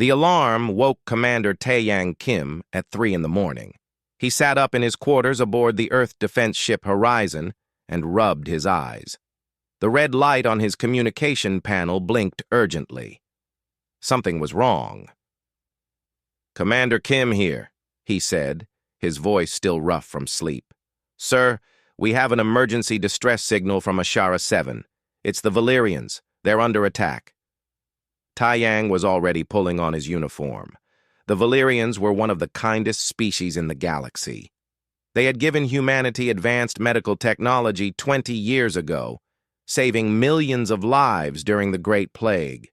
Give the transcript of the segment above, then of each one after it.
The alarm woke Commander Taeyang Kim at 3 in the morning. He sat up in his quarters aboard the Earth defense ship Horizon and rubbed his eyes. The red light on his communication panel blinked urgently. Something was wrong. "Commander Kim here," he said, his voice still rough from sleep. "Sir, we have an emergency distress signal from Ashara 7. It's the Valyrians. They're under attack." Taeyang was already pulling on his uniform. The Valyrians were one of the kindest species in the galaxy. They had given humanity advanced medical technology 20 years ago, saving millions of lives during the Great Plague.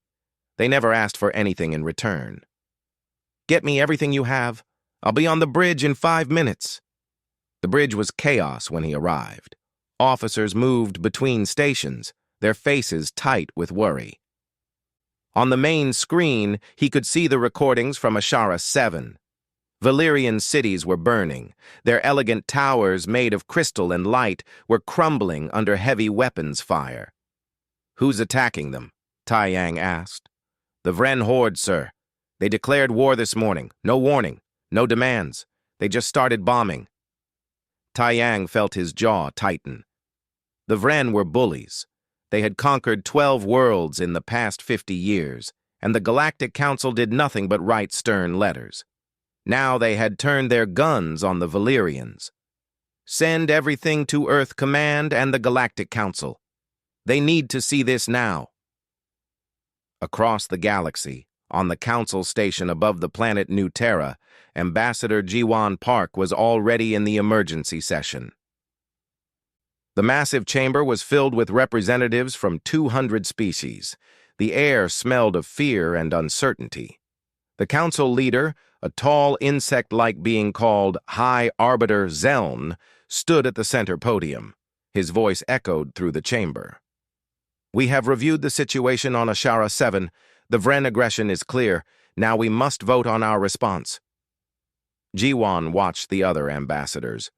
They never asked for anything in return. "Get me everything you have. I'll be on the bridge in 5 minutes." The bridge was chaos when he arrived. Officers moved between stations, their faces tight with worry. On the main screen, he could see the recordings from Ashara 7. Valyrian cities were burning. Their elegant towers, made of crystal and light, were crumbling under heavy weapons fire. "Who's attacking them?" Taeyang asked. "The Vren Horde, sir. They declared war this morning. No warning, no demands. They just started bombing." Taeyang felt his jaw tighten. The Vren were bullies. They had conquered 12 worlds in the past 50 years, and the Galactic Council did nothing but write stern letters. Now they had turned their guns on the Valyrians. "Send everything to Earth Command and the Galactic Council. They need to see this now." Across the galaxy, on the Council station above the planet New Terra, Ambassador Jiwan Park was already in the emergency session. The massive chamber was filled with representatives from 200 species. The air smelled of fear and uncertainty. The council leader, a tall insect-like being called High Arbiter Zeln, stood at the center podium. His voice echoed through the chamber. "We have reviewed the situation on Ashara 7. The Vren aggression is clear. Now we must vote on our response." Jiwan watched the other ambassadors.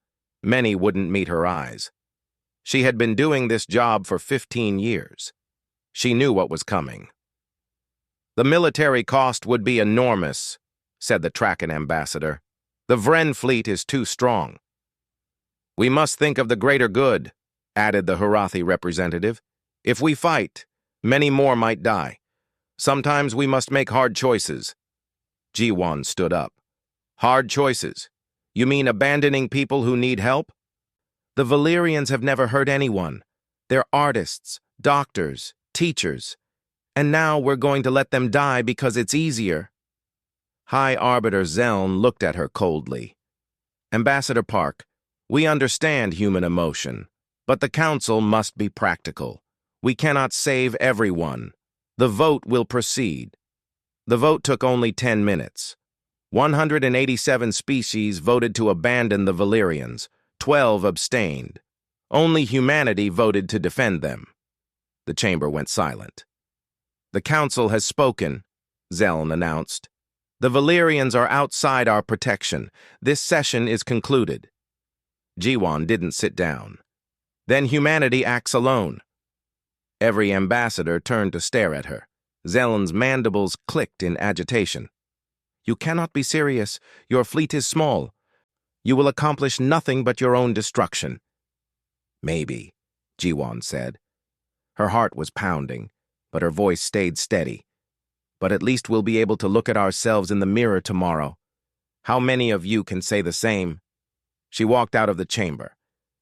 Many wouldn't meet her eyes. She had been doing this job for 15 years. She knew what was coming. "The military cost would be enormous," said the Trakan ambassador. "The Vren fleet is too strong." "We must think of the greater good," added the Harathi representative. "If we fight, many more might die. Sometimes we must make hard choices." Jiwan stood up. "Hard choices? You mean abandoning people who need help?" "The Valyrians have never hurt anyone. They're artists, doctors, teachers. And now we're going to let them die because it's easier." High Arbiter Zeln looked at her coldly. "Ambassador Park, we understand human emotion, but the Council must be practical. We cannot save everyone. The vote will proceed." The vote took only 10 minutes. 187 species voted to abandon the Valyrians. 12 abstained. Only humanity voted to defend them. The chamber went silent. "The Council has spoken," Zeln announced. "The Valyrians are outside our protection. This session is concluded." Jiwan didn't sit down. "Then humanity acts alone." Every ambassador turned to stare at her. Zeln's mandibles clicked in agitation. "You cannot be serious. Your fleet is small. You will accomplish nothing but your own destruction." "Maybe," Jiwan said. Her heart was pounding, but her voice stayed steady. "But at least we'll be able to look at ourselves in the mirror tomorrow. How many of you can say the same?" She walked out of the chamber.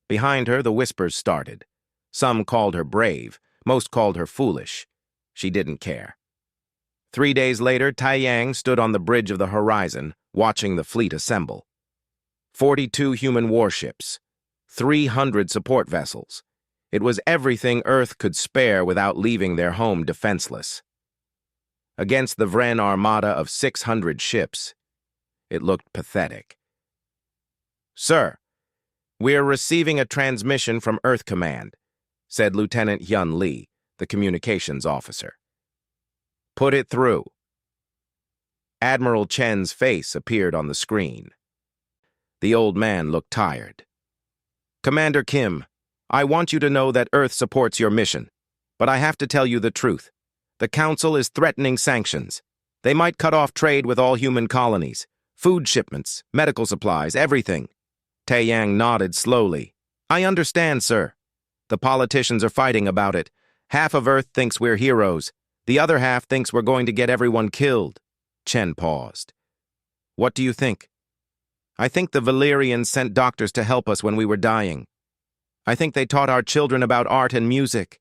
Behind her, the whispers started. Some called her brave, most called her foolish. She didn't care. 3 days later, Taeyang stood on the bridge of the Horizon, watching the fleet assemble. 42 human warships, 300 support vessels. It was everything Earth could spare without leaving their home defenseless. Against the Vren armada of 600 ships, it looked pathetic. "Sir, we're receiving a transmission from Earth Command," said Lieutenant Hyun Lee, the communications officer. "Put it through." Admiral Chen's face appeared on the screen. The old man looked tired. "Commander Kim, I want you to know that Earth supports your mission, but I have to tell you the truth. The Council is threatening sanctions. They might cut off trade with all human colonies. Food shipments, medical supplies, everything. Taeyang nodded slowly. I understand, sir. The politicians are fighting about it. Half of Earth thinks we're heroes. The other half thinks we're going to get everyone killed. Chen paused. What do you think? I think the Valyrians sent doctors to help us when we were dying. I think they taught our children about art and music.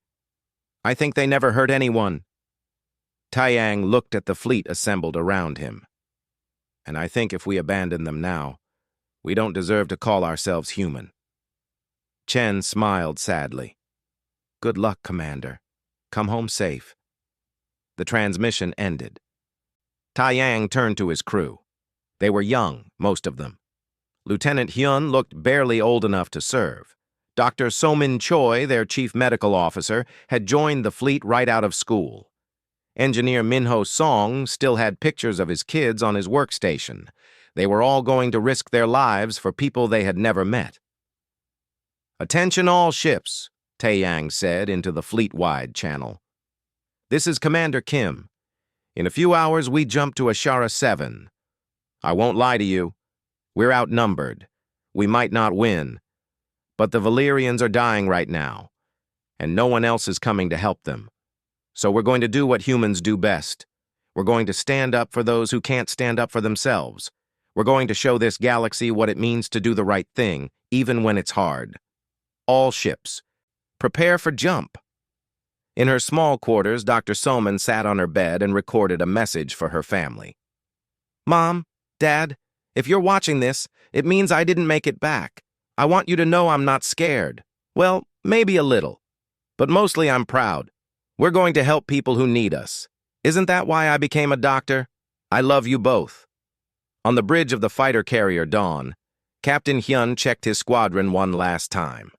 I think they never hurt anyone. Taeyang looked at the fleet assembled around him. And I think if we abandon them now, we don't deserve to call ourselves human. Chen smiled sadly. Good luck, Commander. Come home safe. The transmission ended. Taeyang turned to his crew. They were young, most of them. Lieutenant Hyun looked barely old enough to serve. Dr. So-min Choi, their chief medical officer, had joined the fleet right out of school. Engineer Minho Song still had pictures of his kids on his workstation. They were all going to risk their lives for people they had never met. Attention all ships, Taeyang said into the fleet-wide channel. This is Commander Kim. In a few hours, we jump to Ashara 7. I won't lie to you. We're outnumbered. We might not win. But the Valyrians are dying right now, and no one else is coming to help them. So we're going to do what humans do best. We're going to stand up for those who can't stand up for themselves. We're going to show this galaxy what it means to do the right thing, even when it's hard. All ships, prepare for jump. In her small quarters, Dr. Soman sat on her bed and recorded a message for her family. Mom, Dad, if you're watching this, it means I didn't make it back. I want you to know I'm not scared. Well, maybe a little. But mostly I'm proud. We're going to help people who need us. Isn't that why I became a doctor? I love you both. On the bridge of the fighter carrier Dawn, Captain Hyun checked his squadron one last time.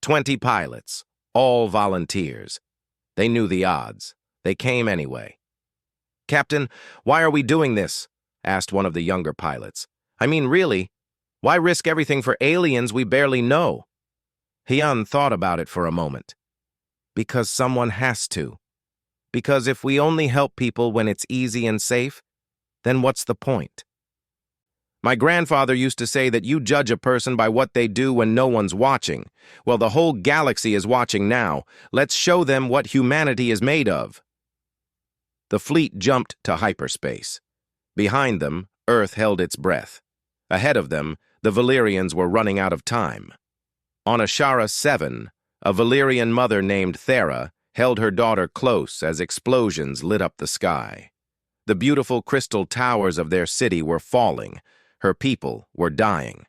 20 pilots, all volunteers. They knew the odds. They came anyway. Captain, why are we doing this? Asked one of the younger pilots. I mean, really, why risk everything for aliens we barely know? Hyun thought about it for a moment. Because someone has to. Because if we only help people when it's easy and safe, then what's the point? My grandfather used to say that you judge a person by what they do when no one's watching. Well, the whole galaxy is watching now. Let's show them what humanity is made of. The fleet jumped to hyperspace. Behind them, Earth held its breath. Ahead of them, the Valyrians were running out of time. On Ashara 7, a Valyrian mother named Thera held her daughter close as explosions lit up the sky. The beautiful crystal towers of their city were falling. Her people were dying.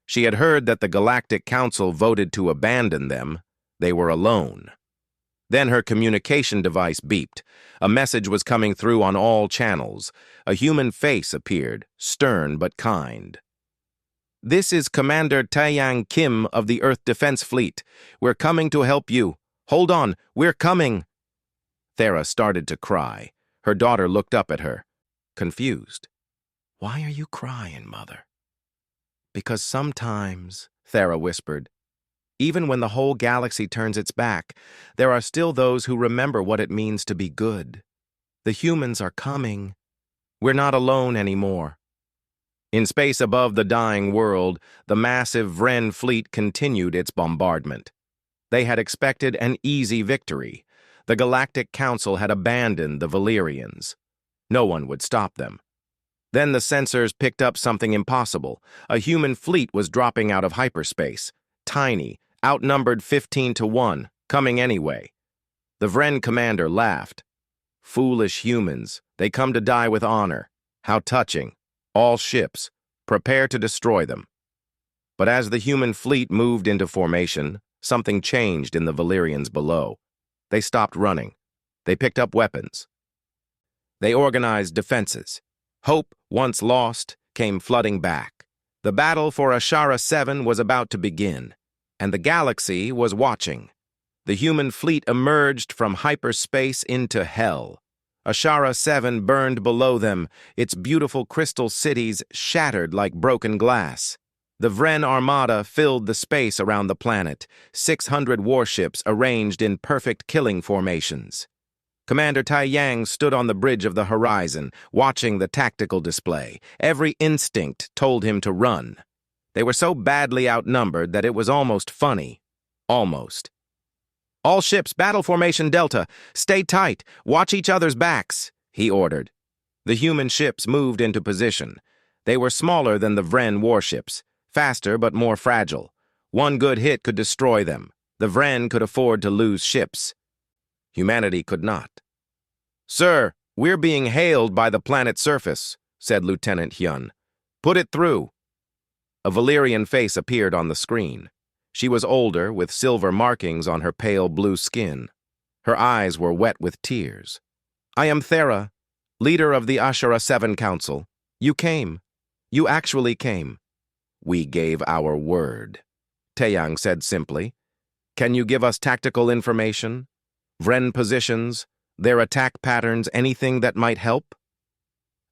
She had heard that the Galactic Council voted to abandon them. They were alone. Then her communication device beeped. A message was coming through on all channels. A human face appeared, stern but kind. This is Commander Taeyang Kim of the Earth Defense Fleet. We're coming to help you. Hold on, we're coming. Thera started to cry. Her daughter looked up at her, confused. Why are you crying, Mother? Because sometimes, Thera whispered, even when the whole galaxy turns its back, there are still those who remember what it means to be good. The humans are coming. We're not alone anymore. In space above the dying world, the massive Vren fleet continued its bombardment. They had expected an easy victory. The Galactic Council had abandoned the Valyrians. No one would stop them. Then the sensors picked up something impossible. A human fleet was dropping out of hyperspace. Tiny, outnumbered 15-1, coming anyway. The Vren commander laughed. Foolish humans, they come to die with honor. How touching. All ships, prepare to destroy them. But as the human fleet moved into formation, something changed in the Valyrians below. They stopped running. They picked up weapons. They organized defenses. Hope, once lost, came flooding back. The battle for Ashara 7 was about to begin, and the galaxy was watching. The human fleet emerged from hyperspace into hell. Ashara 7 burned below them, its beautiful crystal cities shattered like broken glass. The Vren armada filled the space around the planet, 600 warships arranged in perfect killing formations. Commander Tai Yang stood on the bridge of the horizon, watching the tactical display. Every instinct told him to run. They were so badly outnumbered that it was almost funny. Almost. "All ships, battle formation Delta. Stay tight. Watch each other's backs," he ordered. The human ships moved into position. They were smaller than the Vren warships, faster but more fragile. One good hit could destroy them. The Vren could afford to lose ships. Humanity could not. "Sir, we're being hailed by the planet's surface," said Lieutenant Hyun. "Put it through." A Valyrian face appeared on the screen. She was older, with silver markings on her pale blue skin. Her eyes were wet with tears. "I am Thera, leader of the Ashura 7 Council. You came. You actually came." "We gave our word," Taeyang said simply. "Can you give us tactical information? Vren positions, their attack patterns, anything that might help?"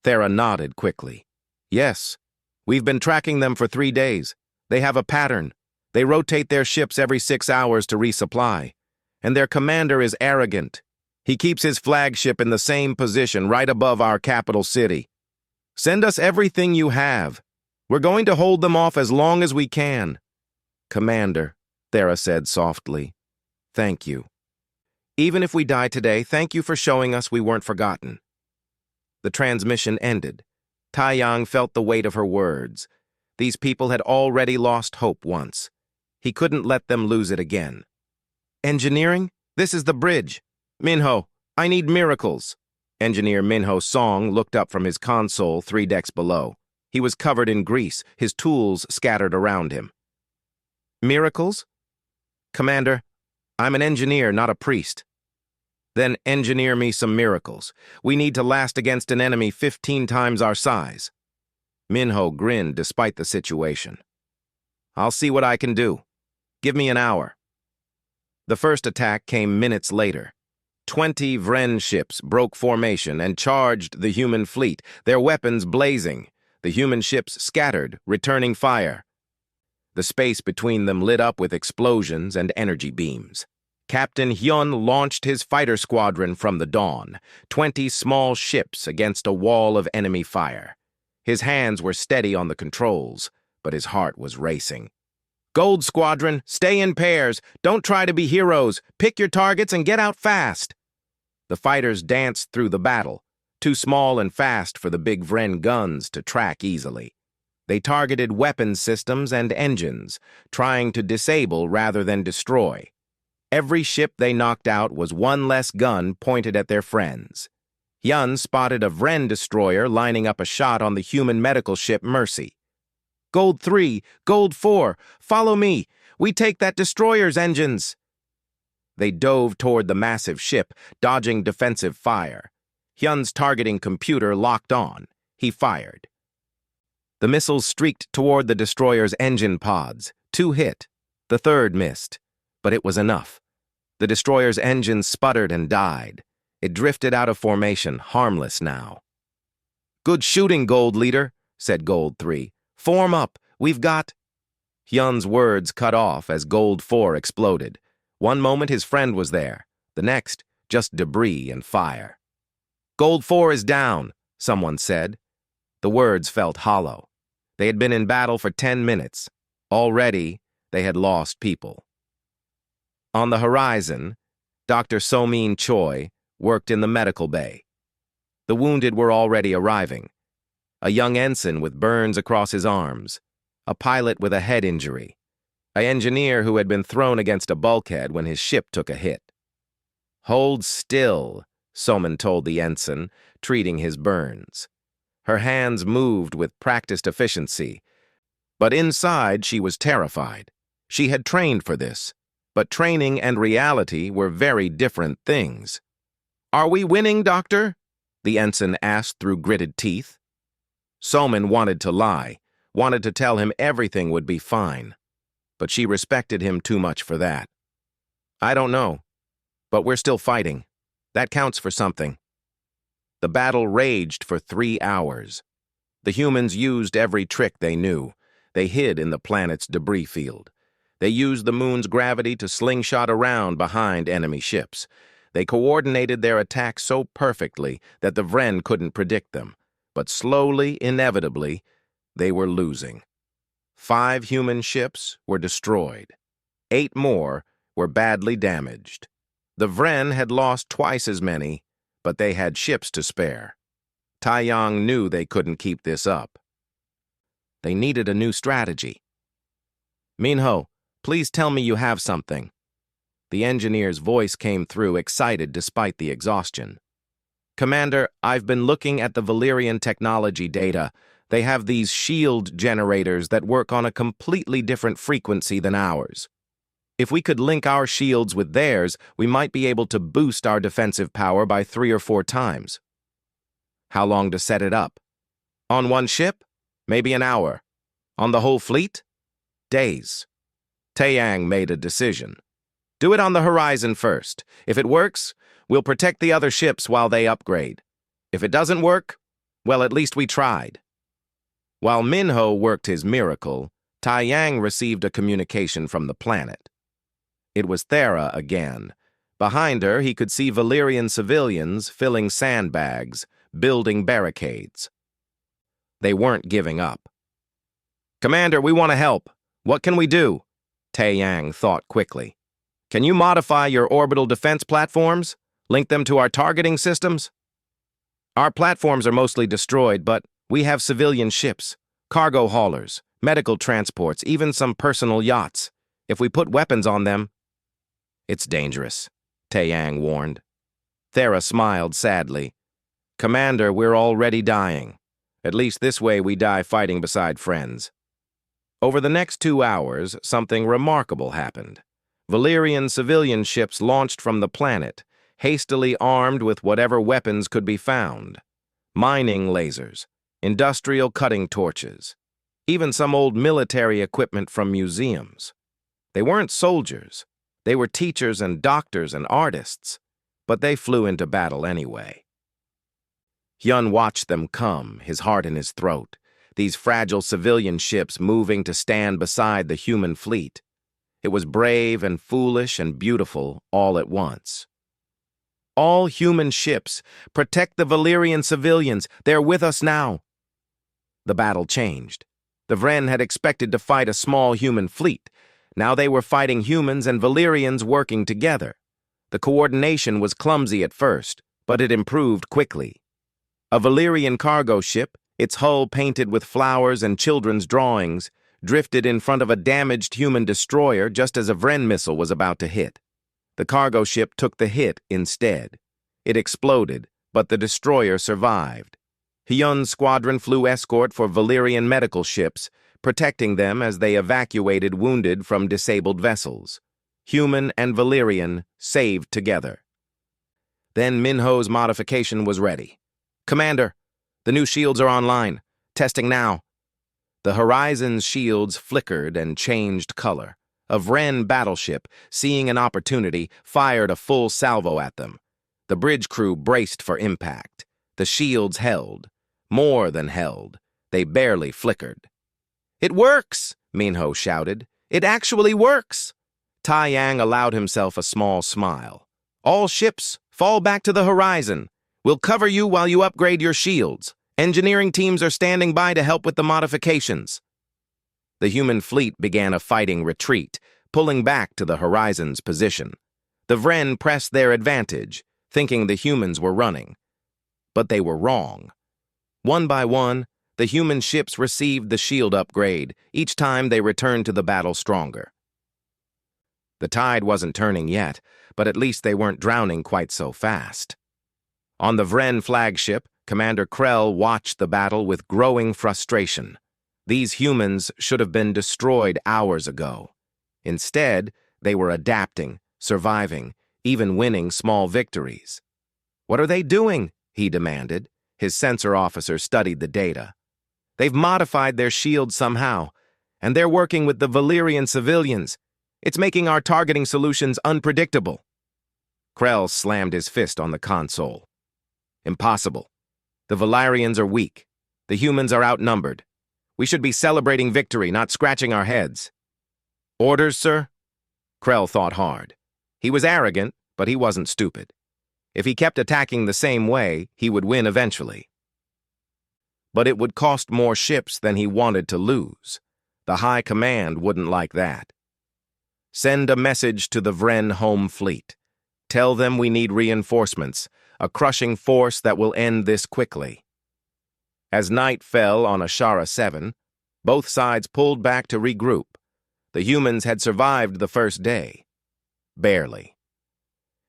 Thera nodded quickly. "Yes. We've been tracking them for 3 days. They have a pattern. They rotate their ships every 6 hours to resupply. And their commander is arrogant. He keeps his flagship in the same position right above our capital city. Send us everything you have. We're going to hold them off as long as we can." "Commander," Thera said softly, "thank you. Even if we die today, thank you for showing us we weren't forgotten." The transmission ended. Taeyang felt the weight of her words. These people had already lost hope once. He couldn't let them lose it again. "Engineering? This is the bridge. Minho, I need miracles." Engineer Minho Song looked up from his console 3 decks below. He was covered in grease, his tools scattered around him. "Miracles? Commander, I'm an engineer, not a priest." "Then engineer me some miracles. We need to last against an enemy 15 times our size." Minho grinned despite the situation. "I'll see what I can do. Give me an hour." The first attack came minutes later. 20 Vren ships broke formation and charged the human fleet, their weapons blazing. The human ships scattered, returning fire. The space between them lit up with explosions and energy beams. Captain Hyun launched his fighter squadron from the dawn, 20 small ships against a wall of enemy fire. His hands were steady on the controls, but his heart was racing. "Gold Squadron, stay in pairs. Don't try to be heroes. Pick your targets and get out fast." The fighters danced through the battle, too small and fast for the big Vren guns to track easily. They targeted weapons systems and engines, trying to disable rather than destroy. Every ship they knocked out was one less gun pointed at their friends. Hyun spotted a Vren destroyer lining up a shot on the human medical ship Mercy. "Gold 3, Gold 4, follow me. We take that destroyer's engines." They dove toward the massive ship, dodging defensive fire. Hyun's targeting computer locked on. He fired. The missiles streaked toward the destroyer's engine pods. 2 hit. The third missed. But it was enough. The destroyer's engine sputtered and died. It drifted out of formation, harmless now. "Good shooting, Gold Leader," said Gold 3. "Form up. We've got—" Hyun's words cut off as Gold 4 exploded. One moment his friend was there. The next, just debris and fire. "Gold 4 is down," someone said. The words felt hollow. They had been in battle for 10 minutes. Already, they had lost people. On the horizon, Dr. So-min Choi worked in the medical bay. The wounded were already arriving. A young ensign with burns across his arms, a pilot with a head injury, an engineer who had been thrown against a bulkhead when his ship took a hit. "Hold still," So-min told the ensign, treating his burns. Her hands moved with practiced efficiency, but inside she was terrified. She had trained for this, but training and reality were very different things. "Are we winning, Doctor?" the ensign asked through gritted teeth. So-min wanted to lie, wanted to tell him everything would be fine, but she respected him too much for that. "I don't know, but we're still fighting. That counts for something." The battle raged for 3 hours. The humans used every trick they knew. They hid in the planet's debris field. They used the moon's gravity to slingshot around behind enemy ships. They coordinated their attacks so perfectly that the Vren couldn't predict them. But slowly, inevitably, they were losing. 5 human ships were destroyed. 8 more were badly damaged. The Vren had lost twice as many, but they had ships to spare. Taeyang knew they couldn't keep this up. They needed a new strategy. "Minho, please tell me you have something." The engineer's voice came through, excited despite the exhaustion. "Commander, I've been looking at the Valyrian technology data. They have these shield generators that work on a completely different frequency than ours. If we could link our shields with theirs, we might be able to boost our defensive power by 3 or 4 times. How long to set it up? On one ship? Maybe an hour. On the whole fleet? Days." Taeyang made a decision. "Do it on the horizon first. If it works, we'll protect the other ships while they upgrade. If it doesn't work, well, at least we tried." While Minho worked his miracle, Taeyang received a communication from the planet. It was Thera again. Behind her, he could see Valyrian civilians filling sandbags, building barricades. They weren't giving up. "Commander, we want to help. What can we do?" Taeyang thought quickly. "Can you modify your orbital defense platforms? Link them to our targeting systems?" "Our platforms are mostly destroyed, but we have civilian ships, cargo haulers, medical transports, even some personal yachts. If we put weapons on them..." "It's dangerous," Taeyang warned. Thera smiled sadly. "Commander, we're already dying. At least this way we die fighting beside friends." Over the next 2 hours, something remarkable happened. Valyrian civilian ships launched from the planet, hastily armed with whatever weapons could be found. Mining lasers, industrial cutting torches, even some old military equipment from museums. They weren't soldiers. They were teachers and doctors and artists, but they flew into battle anyway. Hyun watched them come, his heart in his throat, these fragile civilian ships moving to stand beside the human fleet. It was brave and foolish and beautiful all at once. "All human ships, protect the Valyrian civilians. They're with us now." The battle changed. The Vren had expected to fight a small human fleet. Now they were fighting humans and Valyrians working together. The coordination was clumsy at first, but it improved quickly. A Valyrian cargo ship, its hull painted with flowers and children's drawings, drifted in front of a damaged human destroyer just as a Vren missile was about to hit. The cargo ship took the hit instead. It exploded, but the destroyer survived. Hyun's squadron flew escort for Valyrian medical ships, protecting them as they evacuated wounded from disabled vessels. Human and Valyrian saved together. Then Minho's modification was ready. "Commander, the new shields are online. Testing now." The horizon's shields flickered and changed color. A Vren battleship, seeing an opportunity, fired a full salvo at them. The bridge crew braced for impact. The shields held. More than held. They barely flickered. "It works!" Minho shouted. "It actually works!" Taeyang allowed himself a small smile. "All ships, fall back to the horizon. We'll cover you while you upgrade your shields. Engineering teams are standing by to help with the modifications." The human fleet began a fighting retreat, pulling back to the horizon's position. The Vren pressed their advantage, thinking the humans were running. But they were wrong. One by one, the human ships received the shield upgrade, each time they returned to the battle stronger. The tide wasn't turning yet, but at least they weren't drowning quite so fast. On the Vren flagship, Commander Krell watched the battle with growing frustration. These humans should have been destroyed hours ago. Instead, they were adapting, surviving, even winning small victories. "What are they doing?" he demanded. His sensor officer studied the data. "They've modified their shields somehow, and they're working with the Valyrian civilians. It's making our targeting solutions unpredictable." Krell slammed his fist on the console. "Impossible. The Valyrians are weak. The humans are outnumbered. We should be celebrating victory, not scratching our heads." "Orders, sir?" Krell thought hard. He was arrogant, but he wasn't stupid. If he kept attacking the same way, he would win eventually. But it would cost more ships than he wanted to lose. The High Command wouldn't like that. Send a message to the Vren home fleet. Tell them we need reinforcements, a crushing force that will end this quickly. As night fell on Ashara 7, both sides pulled back to regroup. The humans had survived the first day. Barely.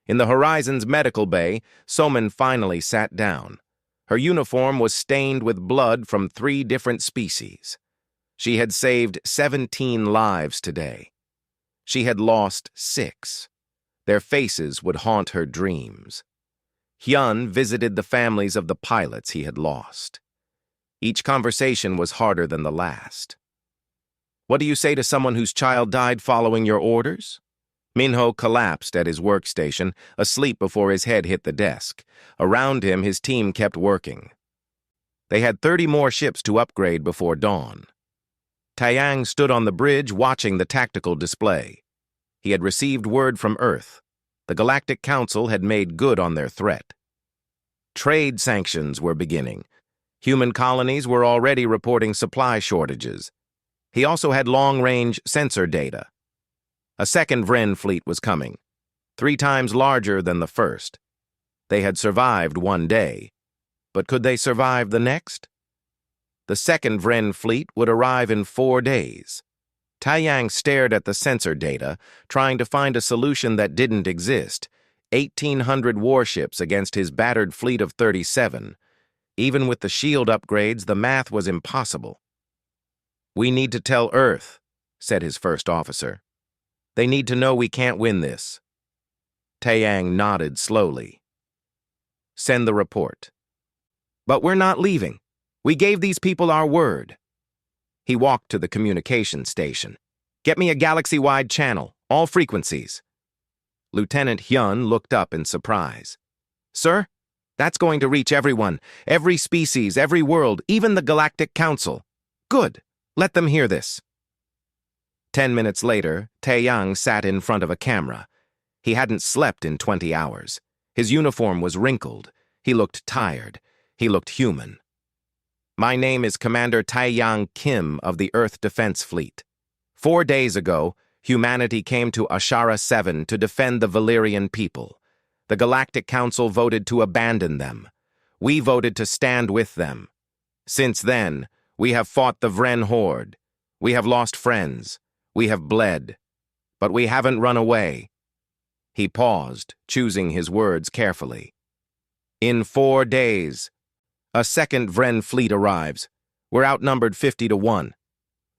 In the Horizon's medical bay, Soman finally sat down. Her uniform was stained with blood from 3 different species. She had saved 17 lives today. She had lost 6. Their faces would haunt her dreams. Hyun visited the families of the pilots he had lost. Each conversation was harder than the last. What do you say to someone whose child died following your orders? Minho collapsed at his workstation, asleep before his head hit the desk. Around him, his team kept working. They had 30 more ships to upgrade before dawn. Taeyang stood on the bridge watching the tactical display. He had received word from Earth. The Galactic Council had made good on their threat. Trade sanctions were beginning. Human colonies were already reporting supply shortages. He also had long-range sensor data. A second Vren fleet was coming, 3 times larger than the first. They had survived 1 day, but could they survive the next? The second Vren fleet would arrive in 4 days. Taeyang stared at the sensor data, trying to find a solution that didn't exist. 1,800 warships against his battered fleet of 37. Even with the shield upgrades, the math was impossible. "We need to tell Earth," said his first officer. "They need to know we can't win this." Taeyang nodded slowly. "Send the report." "But we're not leaving. We gave these people our word." He walked to the communication station. "Get me a galaxy-wide channel, all frequencies." Lieutenant Hyun looked up in surprise. "Sir, that's going to reach everyone, every species, every world, even the Galactic Council. Good. Let them hear this." 10 minutes later, Taeyang sat in front of a camera. He hadn't slept in 20 hours. His uniform was wrinkled. He looked tired. He looked human. "My name is Commander Taeyang Kim of the Earth Defense Fleet. 4 days ago, humanity came to Ashara 7 to defend the Valyrian people. The Galactic Council voted to abandon them. We voted to stand with them. Since then, we have fought the Vren Horde. We have lost friends. We have bled. But we haven't run away." He paused, choosing his words carefully. "In 4 days, a second Vren fleet arrives. We're outnumbered 50 to 1.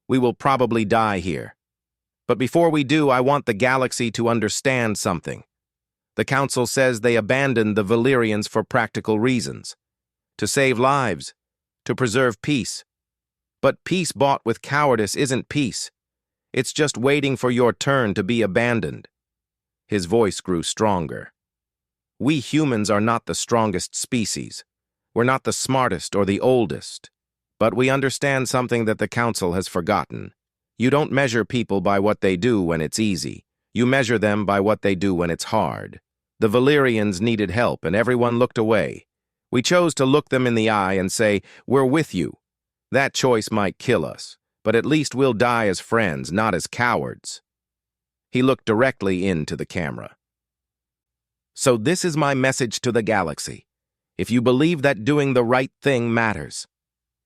We will probably die here. But before we do, I want the galaxy to understand something. The Council says they abandoned the Valyrians for practical reasons. To save lives. To preserve peace. But peace bought with cowardice isn't peace. It's just waiting for your turn to be abandoned." His voice grew stronger. "We humans are not the strongest species. We're not the smartest or the oldest. But we understand something that the Council has forgotten. You don't measure people by what they do when it's easy. You measure them by what they do when it's hard. The Valyrians needed help, and everyone looked away. We chose to look them in the eye and say, 'We're with you.' That choice might kill us, but at least we'll die as friends, not as cowards." He looked directly into the camera. "So this is my message to the galaxy. If you believe that doing the right thing matters,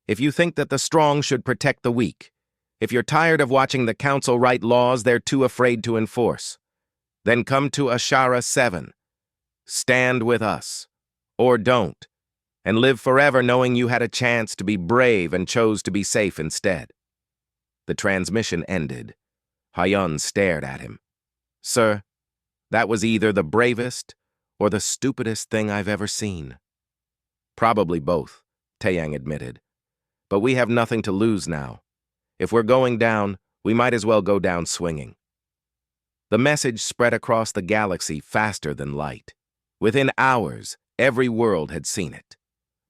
if you think that the strong should protect the weak, if you're tired of watching the Council write laws they're too afraid to enforce, then come to Ashara 7. Stand with us. Or don't. And live forever knowing you had a chance to be brave and chose to be safe instead." The transmission ended. Hyun stared at him. "Sir, that was either the bravest or the stupidest thing I've ever seen." "Probably both," Taeyang admitted. "But we have nothing to lose now. If we're going down, we might as well go down swinging." The message spread across the galaxy faster than light. Within hours, every world had seen it.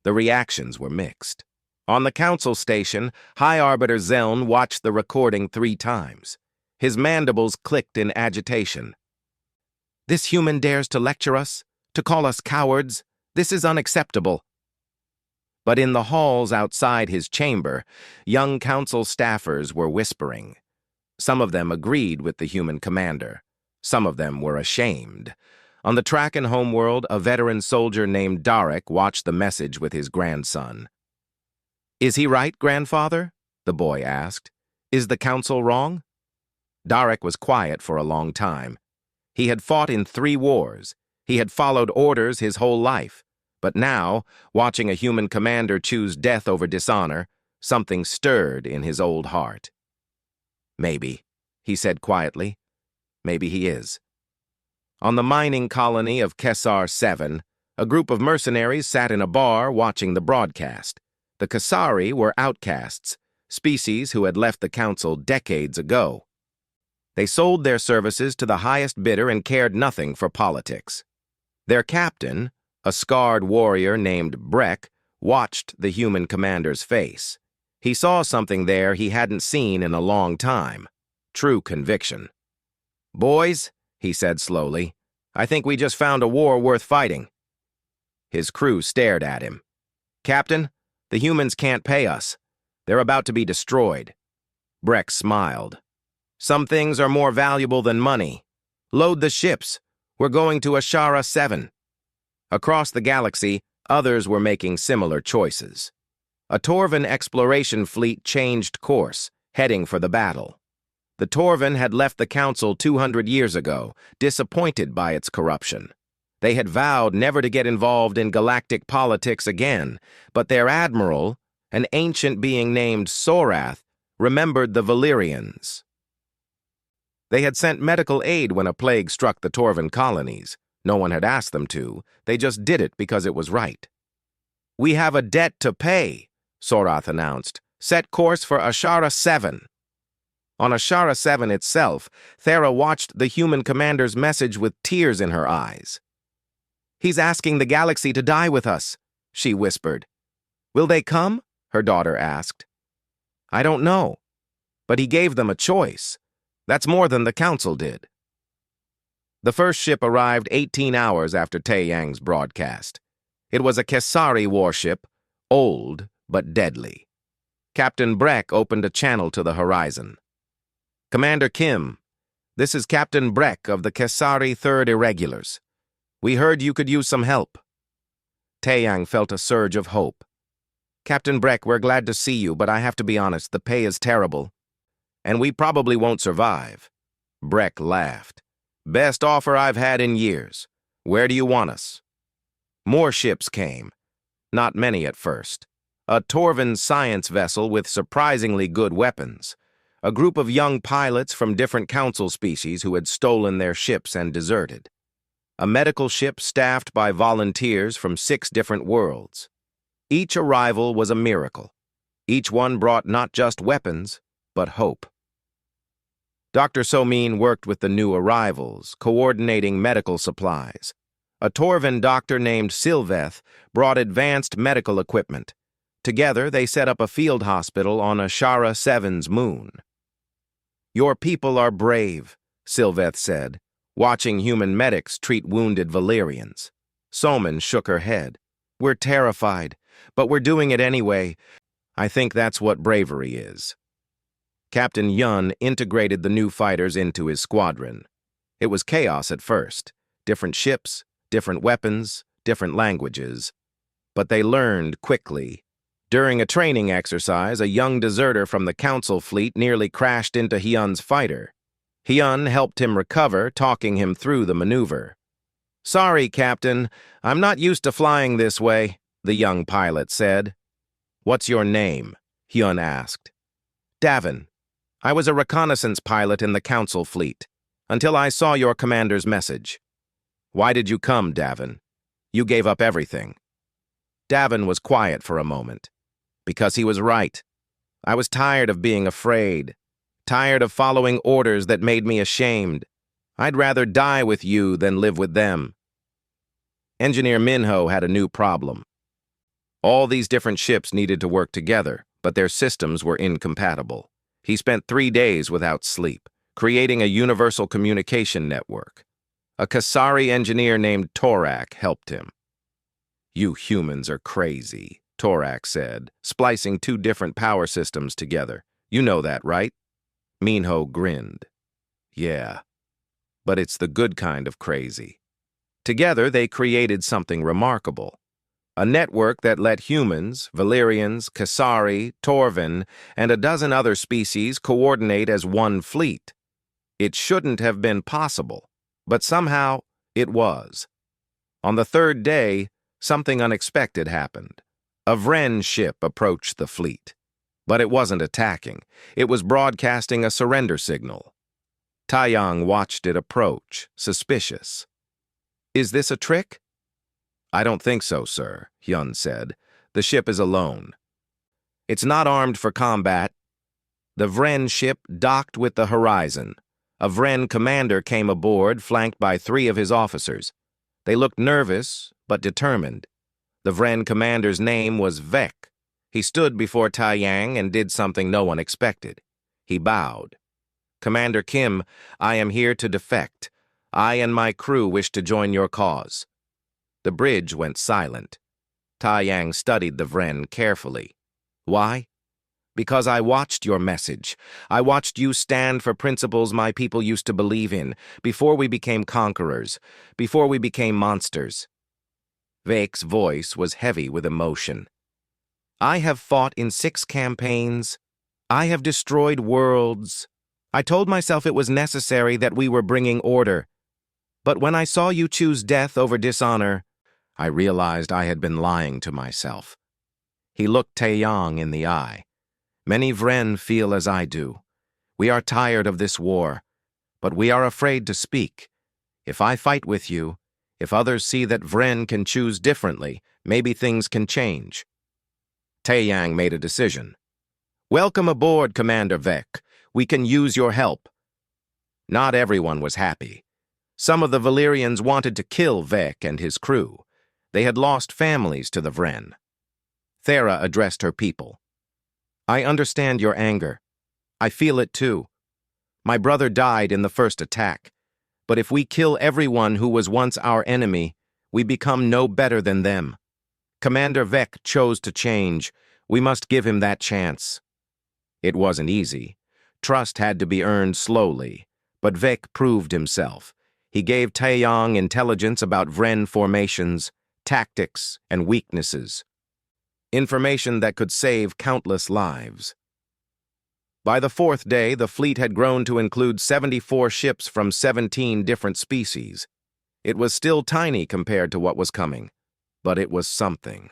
The reactions were mixed. On the Council station, High Arbiter Zeln watched the recording 3 times. His mandibles clicked in agitation. "This human dares to lecture us? To call us cowards? This is unacceptable." But in the halls outside his chamber, young council staffers were whispering. Some of them agreed with the human commander. Some of them were ashamed. On the track in homeworld, a veteran soldier named Darek watched the message with his grandson. "Is he right, grandfather?" the boy asked. "Is the council wrong?" Darek was quiet for a long time. He had fought in 3 wars. He had followed orders his whole life. But now, watching a human commander choose death over dishonor, something stirred in his old heart. "Maybe," he said quietly. "Maybe he is." On the mining colony of Kesar 7, a group of mercenaries sat in a bar watching the broadcast. The Kesari were outcasts, species who had left the council decades ago. They sold their services to the highest bidder and cared nothing for politics. Their captain, a scarred warrior named Breck, watched the human commander's face. He saw something there he hadn't seen in a long time. True conviction. "Boys," he said slowly, "I think we just found a war worth fighting." His crew stared at him. "Captain, the humans can't pay us. They're about to be destroyed." Breck smiled. "Some things are more valuable than money. Load the ships. We're going to Ashara 7. Across the galaxy, others were making similar choices. A Torvan exploration fleet changed course, heading for the battle. The Torvan had left the council 200 years ago, disappointed by its corruption. They had vowed never to get involved in galactic politics again, but their admiral, an ancient being named Sorath, remembered the Valyrians. They had sent medical aid when a plague struck the Torvan colonies. No one had asked them to. They just did it because it was right. "We have a debt to pay," Sorath announced. "Set course for Ashara 7. On Ashara 7 itself, Thera watched the human commander's message with tears in her eyes. "He's asking the galaxy to die with us," she whispered. "Will they come?" her daughter asked. "I don't know. But he gave them a choice. That's more than the council did." The first ship arrived 18 hours after Taeyang's broadcast. It was a Kesari warship, old but deadly. Captain Breck opened a channel to the horizon. "Commander Kim, this is Captain Breck of the Kesari 3rd Irregulars. We heard you could use some help." Taeyang felt a surge of hope. "Captain Breck, we're glad to see you, but I have to be honest, the pay is terrible. And we probably won't survive." Breck laughed. "Best offer I've had in years. Where do you want us?" More ships came. Not many at first. A Torvan science vessel with surprisingly good weapons. A group of young pilots from different council species who had stolen their ships and deserted. A medical ship staffed by volunteers from 6 different worlds. Each arrival was a miracle. Each one brought not just weapons, but hope. Dr. Somin worked with the new arrivals, coordinating medical supplies. A Torvan doctor named Sylveth brought advanced medical equipment. Together, they set up a field hospital on Ashara 7's moon. "Your people are brave," Sylveth said, watching human medics treat wounded Valyrians. Somin shook her head. "We're terrified, but we're doing it anyway. I think that's what bravery is." Captain Yun integrated the new fighters into his squadron. It was chaos at first. Different ships, different weapons, different languages. But they learned quickly. During a training exercise, a young deserter from the council fleet nearly crashed into Hyun's fighter. Hyun helped him recover, talking him through the maneuver. "Sorry, Captain. I'm not used to flying this way," the young pilot said. "What's your name?" Hyun asked. "Davin. I was a reconnaissance pilot in the council fleet, until I saw your commander's message." "Why did you come, Davin? You gave up everything." Davin was quiet for a moment. "Because he was right. I was tired of being afraid, tired of following orders that made me ashamed. I'd rather die with you than live with them." Engineer Minho had a new problem. All these different ships needed to work together, but their systems were incompatible. He spent 3 days without sleep, creating a universal communication network. A Kasari engineer named Torak helped him. "You humans are crazy," Torak said, splicing two different power systems together. "You know that, right?" Minho grinned. "Yeah, but it's the good kind of crazy." Together, they created something remarkable. A network that let humans, Valyrians, Kasari, Torvin, and a dozen other species coordinate as one fleet. It shouldn't have been possible, but somehow it was. On the third day, something unexpected happened. A Vren ship approached the fleet. But it wasn't attacking. It was broadcasting a surrender signal. Taeyang watched it approach, suspicious. "Is this a trick?" "I don't think so, sir," Hyun said. "The ship is alone. It's not armed for combat." The Vren ship docked with the horizon. A Vren commander came aboard, flanked by 3 of his officers. They looked nervous, but determined. The Vren commander's name was Vek. He stood before Taeyang and did something no one expected. He bowed. "Commander Kim, I am here to defect. I and my crew wish to join your cause." The bridge went silent. Taeyang studied the Vren carefully. "Why?" "Because I watched your message. I watched you stand for principles my people used to believe in, before we became conquerors, before we became monsters." Vek's voice was heavy with emotion. "I have fought in 6 campaigns. I have destroyed worlds. I told myself it was necessary that we were bringing order. But when I saw you choose death over dishonor, I realized I had been lying to myself." He looked Taeyang in the eye. "Many Vren feel as I do. We are tired of this war, but we are afraid to speak. If I fight with you, if others see that Vren can choose differently, maybe things can change." Taeyang made a decision. "Welcome aboard, Commander Vek. We can use your help." Not everyone was happy. Some of the Valyrians wanted to kill Vek and his crew. They had lost families to the Vren. Thera addressed her people. "I understand your anger. I feel it too. My brother died in the first attack. But if we kill everyone who was once our enemy, we become no better than them. Commander Vek chose to change. We must give him that chance." It wasn't easy. Trust had to be earned slowly, but Vek proved himself. He gave Taeyang intelligence about Vren formations, tactics, and weaknesses. Information that could save countless lives. By the 4th day, the fleet had grown to include 74 ships from 17 different species. It was still tiny compared to what was coming, but it was something.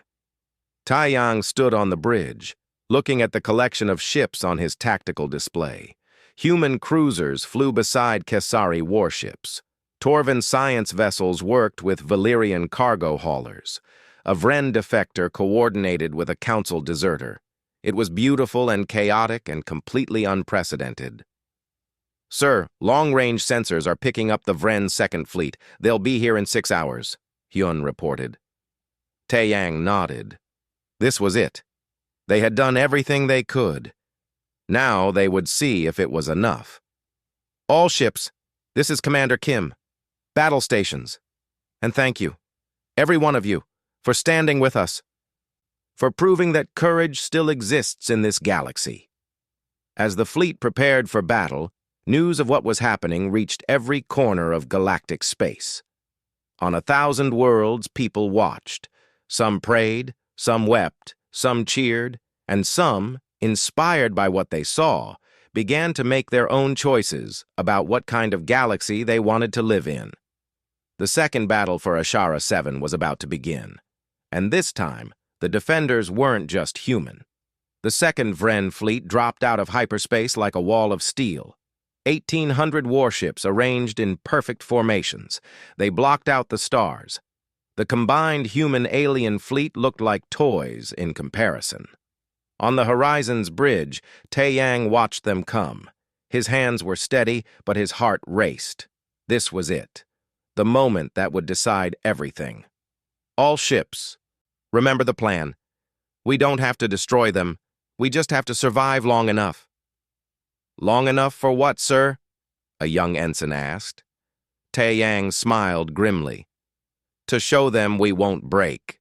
Taeyang stood on the bridge, looking at the collection of ships on his tactical display. Human cruisers flew beside Kasari warships. Torvin science vessels worked with Valyrian cargo haulers. A Vren defector coordinated with a council deserter. It was beautiful and chaotic and completely unprecedented. "Sir, long-range sensors are picking up the Vren Second Fleet. They'll be here in 6 hours," Hyun reported. Taeyang nodded. This was it. They had done everything they could. Now they would see if it was enough. "All ships, this is Commander Kim. Battle stations. And thank you, every one of you, for standing with us, for proving that courage still exists in this galaxy." As the fleet prepared for battle, news of what was happening reached every corner of galactic space. On 1,000 worlds, people watched. Some prayed, some wept, some cheered, and some, inspired by what they saw, began to make their own choices about what kind of galaxy they wanted to live in. The second battle for Ashara 7 was about to begin. And this time, the defenders weren't just human. The second Vren fleet dropped out of hyperspace like a wall of steel. 1,800 warships arranged in perfect formations. They blocked out the stars. The combined human-alien fleet looked like toys in comparison. On the horizon's bridge, Taeyang watched them come. His hands were steady, but his heart raced. This was it. The moment that would decide everything. "All ships, remember the plan. We don't have to destroy them. We just have to survive long enough." "Long enough for what, sir?" a young ensign asked. Taeyang smiled grimly. To show them we won't break.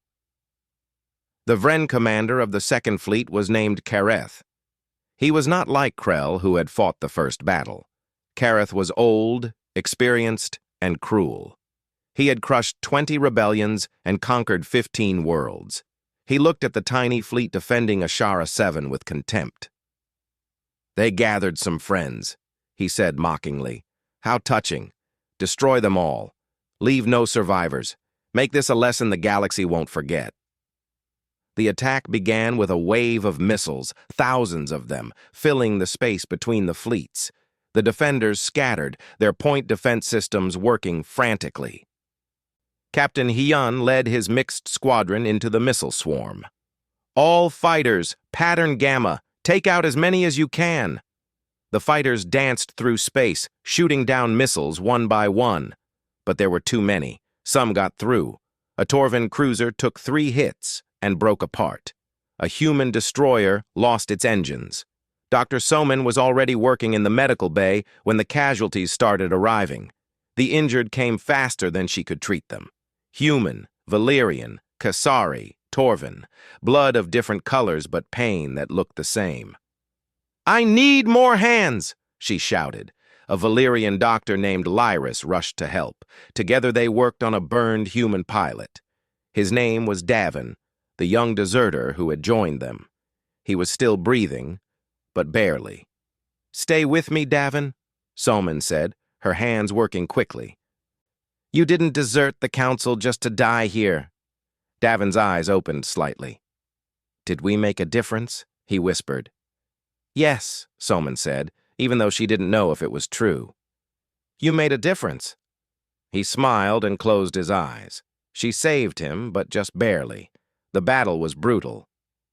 The Vren commander of the Second Fleet was named Kareth. He was not like Krell, who had fought the first battle. Kareth was old, experienced, and cruel. He had crushed 20 rebellions and conquered 15 worlds. He looked at the tiny fleet defending Ashara 7 with contempt. They gathered some friends, he said mockingly. How touching. Destroy them all. Leave no survivors. Make this a lesson the galaxy won't forget. The attack began with a wave of missiles, thousands of them, filling the space between the fleets. The defenders scattered, their point defense systems working frantically. Captain Hyun led his mixed squadron into the missile swarm. All fighters, pattern Gamma, take out as many as you can. The fighters danced through space, shooting down missiles one by one. But there were too many. Some got through. A Torvan cruiser took 3 hits and broke apart. A human destroyer lost its engines. Dr. Soman was already working in the medical bay when the casualties started arriving. The injured came faster than she could treat them. Human, Valyrian, Kasari, Torvan, blood of different colors but pain that looked the same. "I need more hands!" she shouted. A Valyrian doctor named Lyris rushed to help. Together they worked on a burned human pilot. His name was Davin, the young deserter who had joined them. He was still breathing, but barely. "Stay with me, Davin," Soman said, her hands working quickly. "You didn't desert the council just to die here." Davin's eyes opened slightly. "Did we make a difference?" he whispered. "Yes," Soman said, even though she didn't know if it was true. "You made a difference." He smiled and closed his eyes. She saved him, but just barely. The battle was brutal.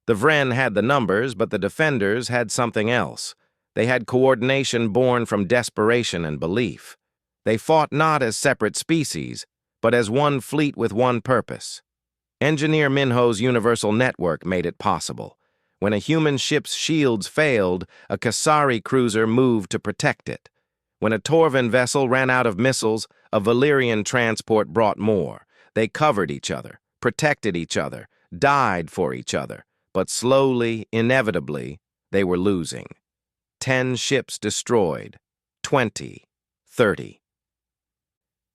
The Vren had the numbers, but the defenders had something else. They had coordination born from desperation and belief. They fought not as separate species, but as one fleet with one purpose. Engineer Minho's universal network made it possible. When a human ship's shields failed, a Kasari cruiser moved to protect it. When a Torvan vessel ran out of missiles, a Valyrian transport brought more. They covered each other, protected each other, died for each other, but slowly, inevitably, they were losing. 10 ships destroyed, 20, 30.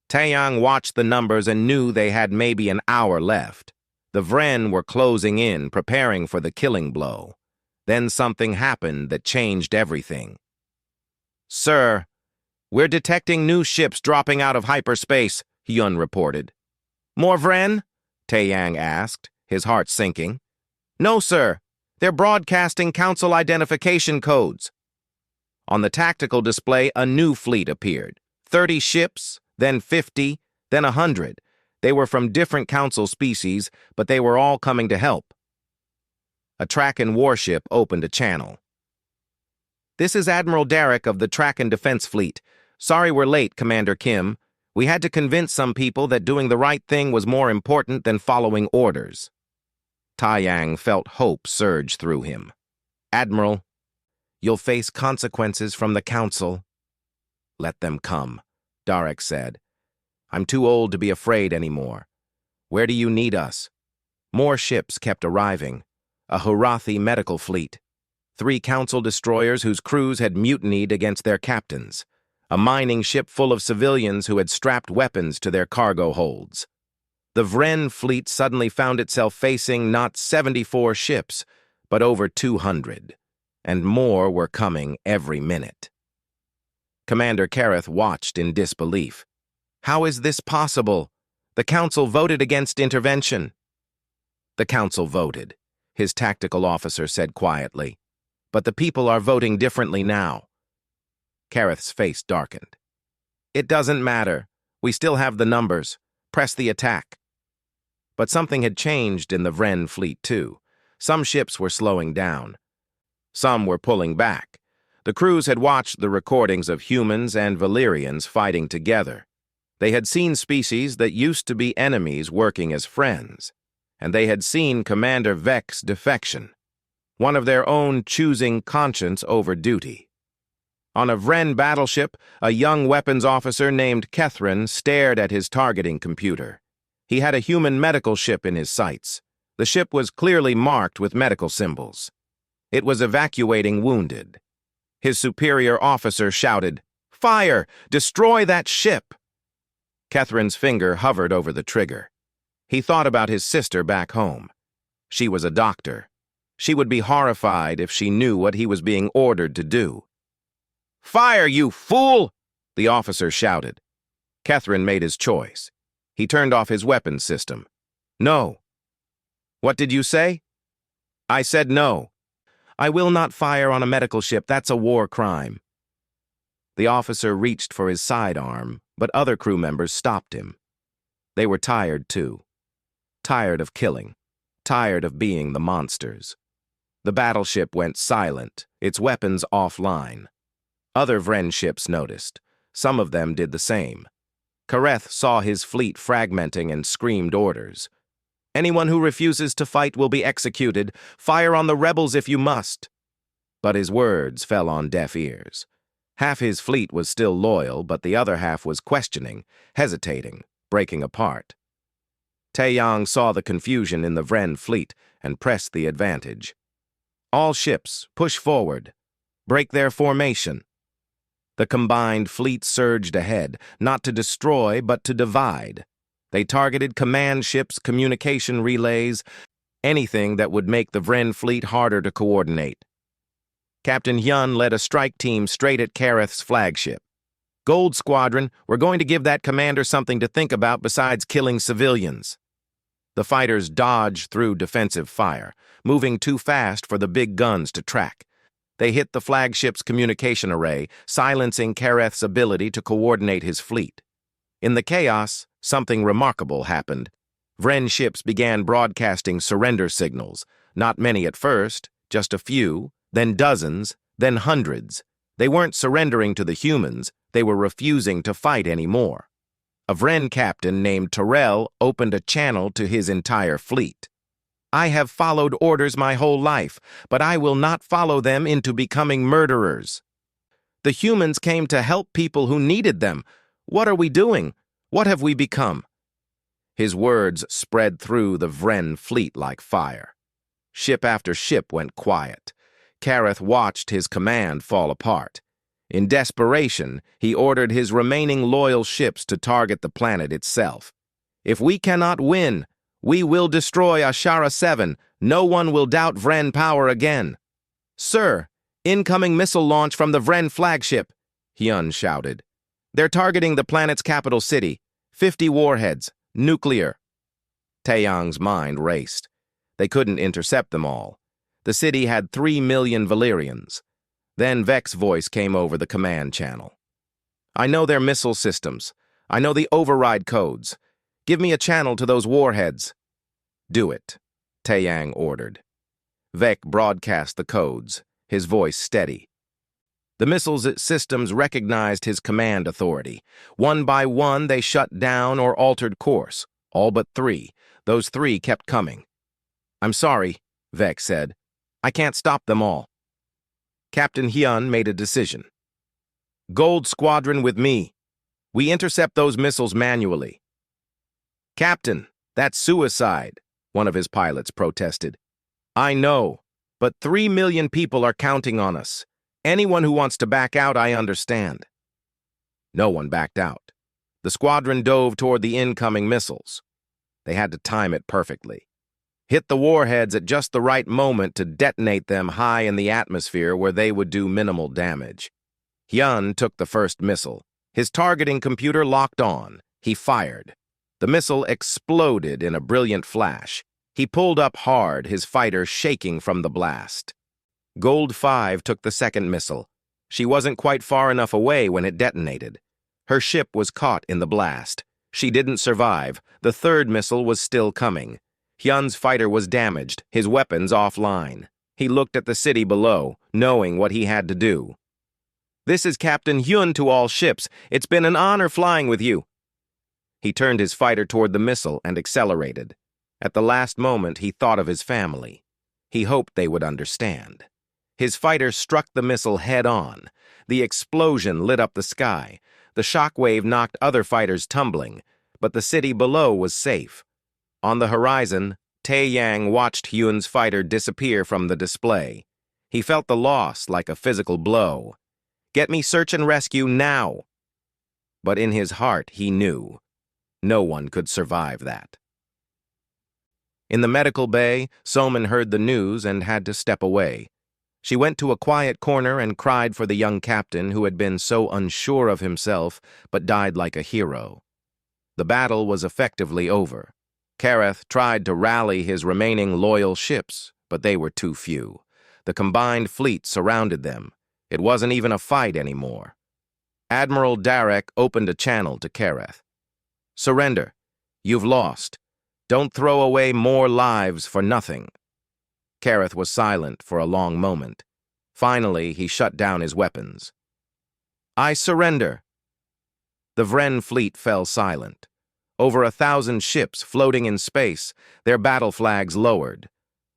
Taeyang watched the numbers and knew they had maybe an hour left. The Vren were closing in, preparing for the killing blow. Then something happened that changed everything. "Sir, we're detecting new ships dropping out of hyperspace," Hyun reported. "More Vren?" Taeyang asked, his heart sinking. "No, sir. They're broadcasting council identification codes." On the tactical display, a new fleet appeared. 30 ships, then 50, then 100. They were from different council species, but they were all coming to help. A Trakan warship opened a channel. "This is Admiral Derek of the Trakan Defense Fleet. Sorry we're late, Commander Kim. We had to convince some people that doing the right thing was more important than following orders." Taeyang felt hope surge through him. "Admiral, you'll face consequences from the council." "Let them come," Darek said. "I'm too old to be afraid anymore. Where do you need us?" More ships kept arriving. A Hurathi medical fleet. 3 council destroyers whose crews had mutinied against their captains. A mining ship full of civilians who had strapped weapons to their cargo holds. The Vren fleet suddenly found itself facing not 74 ships, but over 200. And more were coming every minute. Commander Kareth watched in disbelief. "How is this possible? The council voted against intervention." "The council voted," his tactical officer said quietly. "But the people are voting differently now." Kareth's face darkened. "It doesn't matter. We still have the numbers. Press the attack." But something had changed in the Vren fleet, too. Some ships were slowing down. Some were pulling back. The crews had watched the recordings of humans and Valyrians fighting together. They had seen species that used to be enemies working as friends. And they had seen Commander Vek's defection. One of their own choosing conscience over duty. On a Vren battleship, a young weapons officer named Kethrin stared at his targeting computer. He had a human medical ship in his sights. The ship was clearly marked with medical symbols. It was evacuating wounded. His superior officer shouted, "Fire! Destroy that ship!" Kethrin's finger hovered over the trigger. He thought about his sister back home. She was a doctor. She would be horrified if she knew what he was being ordered to do. "Fire, you fool!" the officer shouted. Kethrin made his choice. He turned off his weapons system. "No." "What did you say?" "I said no. I will not fire on a medical ship. That's a war crime." The officer reached for his sidearm, but other crew members stopped him. They were tired, too. Tired of killing. Tired of being the monsters. The battleship went silent, its weapons offline. Other Vren ships noticed. Some of them did the same. Kareth saw his fleet fragmenting and screamed orders. "Anyone who refuses to fight will be executed. Fire on the rebels if you must." But his words fell on deaf ears. Half his fleet was still loyal, but the other half was questioning, hesitating, breaking apart. Taeyang saw the confusion in the Vren fleet and pressed the advantage. "All ships, push forward. Break their formation." The combined fleet surged ahead, not to destroy, but to divide. They targeted command ships, communication relays, anything that would make the Vren fleet harder to coordinate. Captain Hyun led a strike team straight at Kareth's flagship. "Gold Squadron, we're going to give that commander something to think about besides killing civilians." The fighters dodged through defensive fire, moving too fast for the big guns to track. They hit the flagship's communication array, silencing Kareth's ability to coordinate his fleet. In the chaos, something remarkable happened. Vren ships began broadcasting surrender signals. Not many at first, just a few, then dozens, then hundreds. They weren't surrendering to the humans, they were refusing to fight anymore. A Vren captain named Terrell opened a channel to his entire fleet. "I have followed orders my whole life, but I will not follow them into becoming murderers. The humans came to help people who needed them. What are we doing? What have we become?" His words spread through the Vren fleet like fire. Ship after ship went quiet. Kareth watched his command fall apart. In desperation, he ordered his remaining loyal ships to target the planet itself. "If we cannot win, we will destroy Ashara 7. No one will doubt Vren power again." "Sir, incoming missile launch from the Vren flagship," Hyun shouted. "They're targeting the planet's capital city. 50 warheads. Nuclear." Taeyang's mind raced. They couldn't intercept them all. The city had 3 million Valyrians. Then Vec's voice came over the command channel. "I know their missile systems. I know the override codes. Give me a channel to those warheads." "Do it," Taeyang ordered. Vec broadcast the codes, his voice steady. The missile's systems recognized his command authority. One by one, they shut down or altered course. All but 3. Those 3 kept coming. "I'm sorry," Vec said. "I can't stop them all." Captain Hyun made a decision. "Gold Squadron with me. We intercept those missiles manually." "Captain, that's suicide," one of his pilots protested. "I know, but 3 million people are counting on us. Anyone who wants to back out, I understand." No one backed out. The squadron dove toward the incoming missiles. They had to time it perfectly. Hit the warheads at just the right moment to detonate them high in the atmosphere where they would do minimal damage. Hyun took the first missile. His targeting computer locked on. He fired. The missile exploded in a brilliant flash. He pulled up hard, his fighter shaking from the blast. Gold 5 took the second missile. She wasn't quite far enough away when it detonated. Her ship was caught in the blast. She didn't survive. The third missile was still coming. Hyun's fighter was damaged, his weapons offline. He looked at the city below, knowing what he had to do. "This is Captain Hyun to all ships. It's been an honor flying with you." He turned his fighter toward the missile and accelerated. At the last moment, he thought of his family. He hoped they would understand. His fighter struck the missile head-on. The explosion lit up the sky. The shockwave knocked other fighters tumbling, but the city below was safe. On the horizon, Tae-yang watched Hyun's fighter disappear from the display. He felt the loss like a physical blow. "Get me search and rescue now!" But in his heart, he knew no one could survive that. In the medical bay, Somin heard the news and had to step away. She went to a quiet corner and cried for the young captain who had been so unsure of himself but died like a hero. The battle was effectively over. Kareth tried to rally his remaining loyal ships, but they were too few. The combined fleet surrounded them. It wasn't even a fight anymore. Admiral Darek opened a channel to Kareth. "Surrender. You've lost. Don't throw away more lives for nothing." Kareth was silent for a long moment. Finally, he shut down his weapons. "I surrender." The Vren fleet fell silent. Over 1,000 ships floating in space, their battle flags lowered.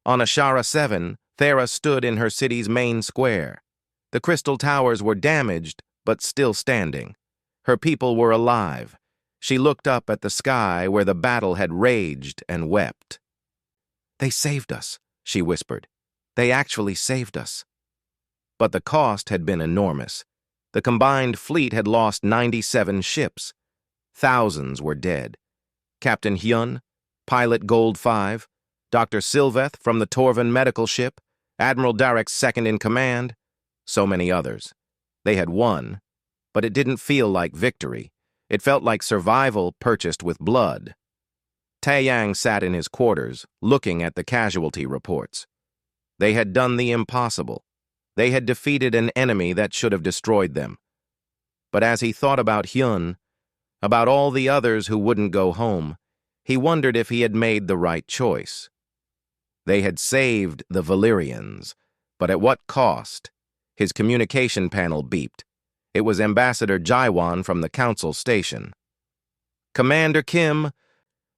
On Ashara 7, Thera stood in her city's main square. The crystal towers were damaged, but still standing. Her people were alive. She looked up at the sky where the battle had raged and wept. "They saved us," she whispered. "They actually saved us." But the cost had been enormous. The combined fleet had lost 97 ships. Thousands were dead. Captain Hyun, Pilot Gold 5, Dr. Sylveth from the Torvin medical ship, Admiral Darek's second-in-command, so many others. They had won, but it didn't feel like victory. It felt like survival purchased with blood. Tae-yang sat in his quarters, looking at the casualty reports. They had done the impossible. They had defeated an enemy that should have destroyed them. But as he thought about Hyun, about all the others who wouldn't go home, he wondered if he had made the right choice. They had saved the Valyrians, but at what cost? His communication panel beeped. It was Ambassador Jaiwan from the Council station. "Commander Kim,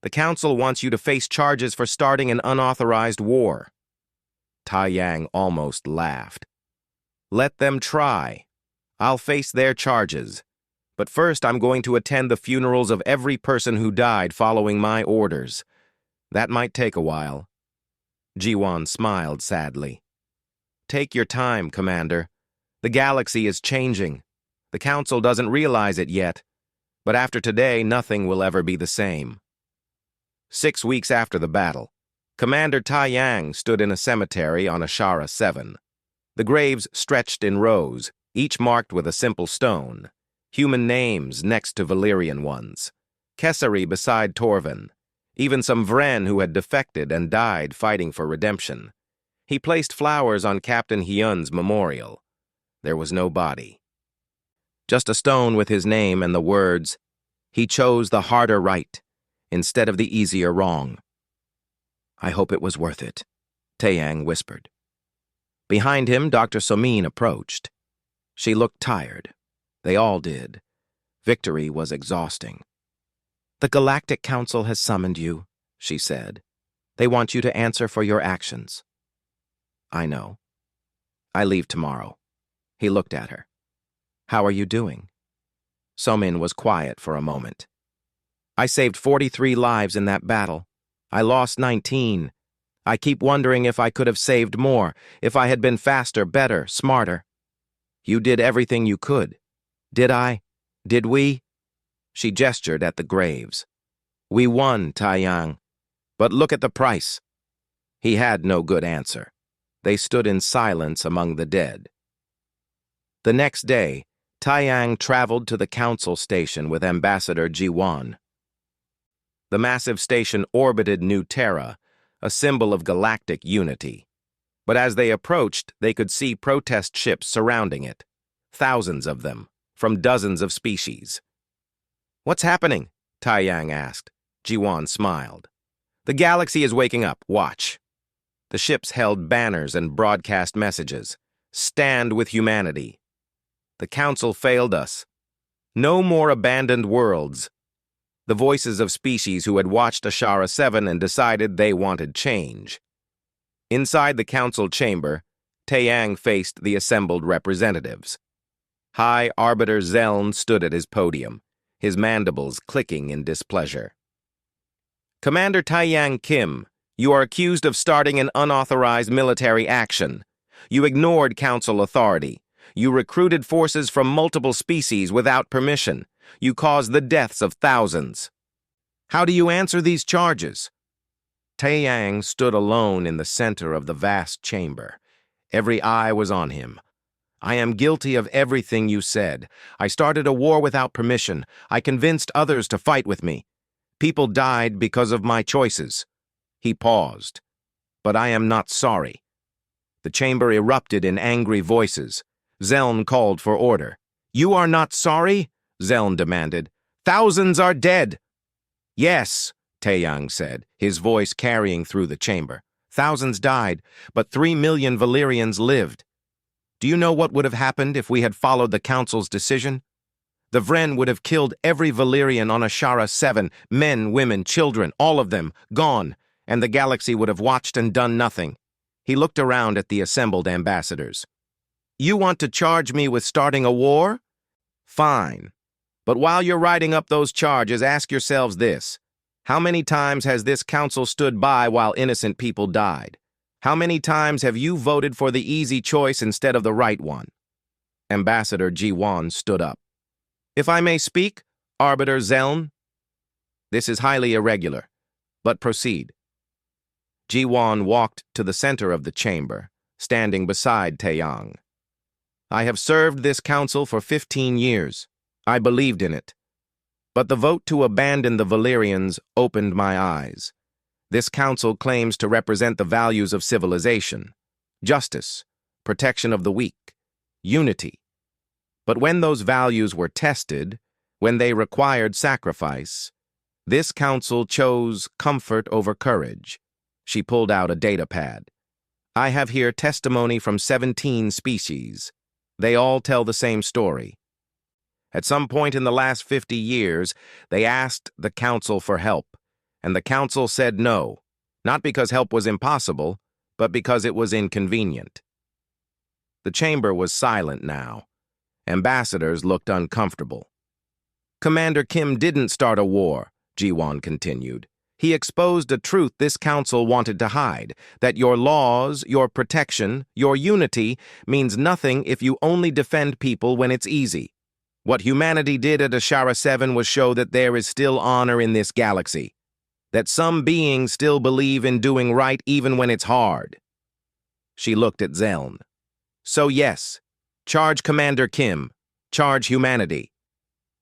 the Council wants you to face charges for starting an unauthorized war." Tae-yang almost laughed. "Let them try. I'll face their charges. But first I'm going to attend the funerals of every person who died following my orders. That might take a while." Jiwon smiled sadly. "Take your time, Commander. The galaxy is changing. The Council doesn't realize it yet, but after today, nothing will ever be the same." 6 weeks after the battle, Commander Tae-yang stood in a cemetery on Ashara 7. The graves stretched in rows, each marked with a simple stone. Human names next to Valyrian ones. Kessari beside Torvin. Even some Vren who had defected and died fighting for redemption. He placed flowers on Captain Hyun's memorial. There was no body. Just a stone with his name and the words, "He chose the harder right instead of the easier wrong." "I hope it was worth it," Tae-yang whispered. Behind him, Dr. Somin approached. She looked tired. They all did. Victory was exhausting. "The Galactic Council has summoned you," she said. "They want you to answer for your actions." "I know. I leave tomorrow." He looked at her. "How are you doing?" Somin was quiet for a moment. "I saved 43 lives in that battle. I lost 19. I keep wondering if I could have saved more, if I had been faster, better, smarter." "You did everything you could." "Did I? Did we?" She gestured at the graves. "We won, Tae-yang. But look at the price." He had no good answer. They stood in silence among the dead. The next day, Tae-yang traveled to the Council station with Ambassador Jiwon. The massive station orbited New Terra, a symbol of galactic unity. But as they approached, they could see protest ships surrounding it. Thousands of them, from dozens of species. "What's happening?" Tae-yang asked. Jiwon smiled. "The galaxy is waking up. Watch." The ships held banners and broadcast messages. "Stand with humanity. The Council failed us. No more abandoned worlds." The voices of species who had watched Ashara 7 and decided they wanted change. Inside the Council chamber, Taeyang faced the assembled representatives. High Arbiter Zeln stood at his podium, his mandibles clicking in displeasure. Commander Taeyang Kim, you are accused of starting an unauthorized military action. You ignored council authority. You recruited forces from multiple species without permission. You caused the deaths of thousands. How do you answer these charges? Taeyang stood alone in the center of the vast chamber. Every eye was on him. I am guilty of everything you said. I started a war without permission. I convinced others to fight with me. People died because of my choices. He paused. But I am not sorry. The chamber erupted in angry voices. Zeln called for order. You are not sorry? Zeln demanded. Thousands are dead. Yes, Taeyang said, his voice carrying through the chamber. Thousands died, but 3 million Valyrians lived. Do you know what would have happened if we had followed the council's decision? The Vren would have killed every Valyrian on Ashara 7, men, women, children, all of them, gone, and the galaxy would have watched and done nothing. He looked around at the assembled ambassadors. You want to charge me with starting a war? Fine. But while you're writing up those charges, ask yourselves this. How many times has this council stood by while innocent people died? How many times have you voted for the easy choice instead of the right one? Ambassador Ji-won stood up. If I may speak, Arbiter Zeln? This is highly irregular, but proceed. Ji-won walked to the center of the chamber, standing beside Taeyang. I have served this council for 15 years. I believed in it. But the vote to abandon the Valyrians opened my eyes. This council claims to represent the values of civilization, justice, protection of the weak, unity. But when those values were tested, when they required sacrifice, this council chose comfort over courage. She pulled out a data pad. I have here testimony from 17 species. They all tell the same story. At some point in the last 50 years, they asked the council for help, and the council said no, not because help was impossible, but because it was inconvenient. The chamber was silent now. Ambassadors looked uncomfortable. Commander Kim didn't start a war, Ji-won continued. He exposed a truth this council wanted to hide, that your laws, your protection, your unity means nothing if you only defend people when it's easy. What humanity did at Ashara 7 was show that there is still honor in this galaxy, that some beings still believe in doing right even when it's hard. She looked at Zeln. So yes, charge Commander Kim, charge humanity.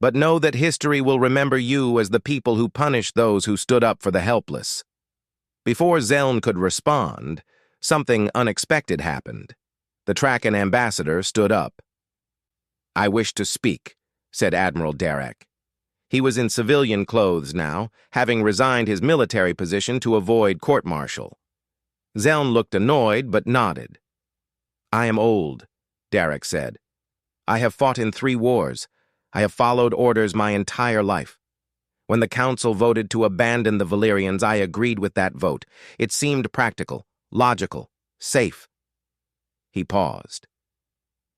But know that history will remember you as the people who punished those who stood up for the helpless. Before Zeln could respond, something unexpected happened. The Trakan ambassador stood up. I wish to speak, said Admiral Derek. He was in civilian clothes now, having resigned his military position to avoid court-martial. Zeln looked annoyed but nodded. I am old, Derek said. I have fought in 3 wars. I have followed orders my entire life. When the council voted to abandon the Valyrians, I agreed with that vote. It seemed practical, logical, safe. He paused.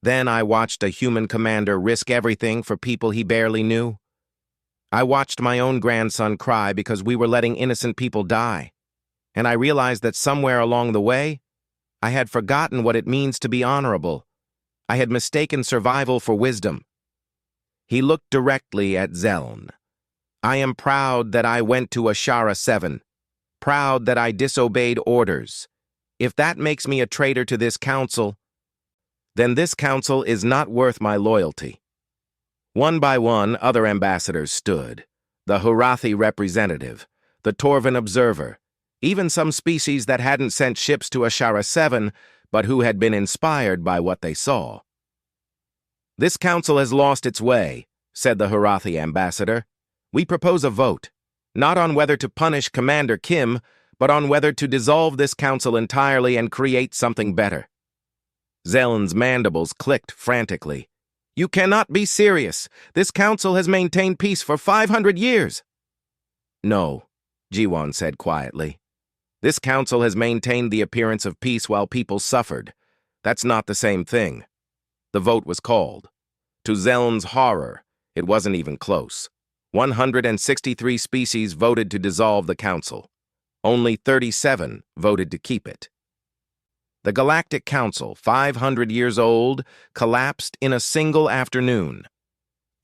Then I watched a human commander risk everything for people he barely knew. I watched my own grandson cry because we were letting innocent people die. And I realized that somewhere along the way, I had forgotten what it means to be honorable. I had mistaken survival for wisdom. He looked directly at Zeln. I am proud that I went to Ashara 7. Proud that I disobeyed orders. If that makes me a traitor to this council, then this council is not worth my loyalty. One by one, other ambassadors stood. The Hurathi representative, the Torvan observer, even some species that hadn't sent ships to Ashara 7, but who had been inspired by what they saw. This council has lost its way, said the Hurathi ambassador. We propose a vote, not on whether to punish Commander Kim, but on whether to dissolve this council entirely and create something better. Zeln's mandibles clicked frantically. You cannot be serious. This council has maintained peace for 500 years. No, Ji-won said quietly. This council has maintained the appearance of peace while people suffered, That's not the same thing. The vote was called. To Zeln's horror, it wasn't even close. 163 species voted to dissolve the council. Only 37 voted to keep it. The Galactic Council, 500 years old, collapsed in a single afternoon.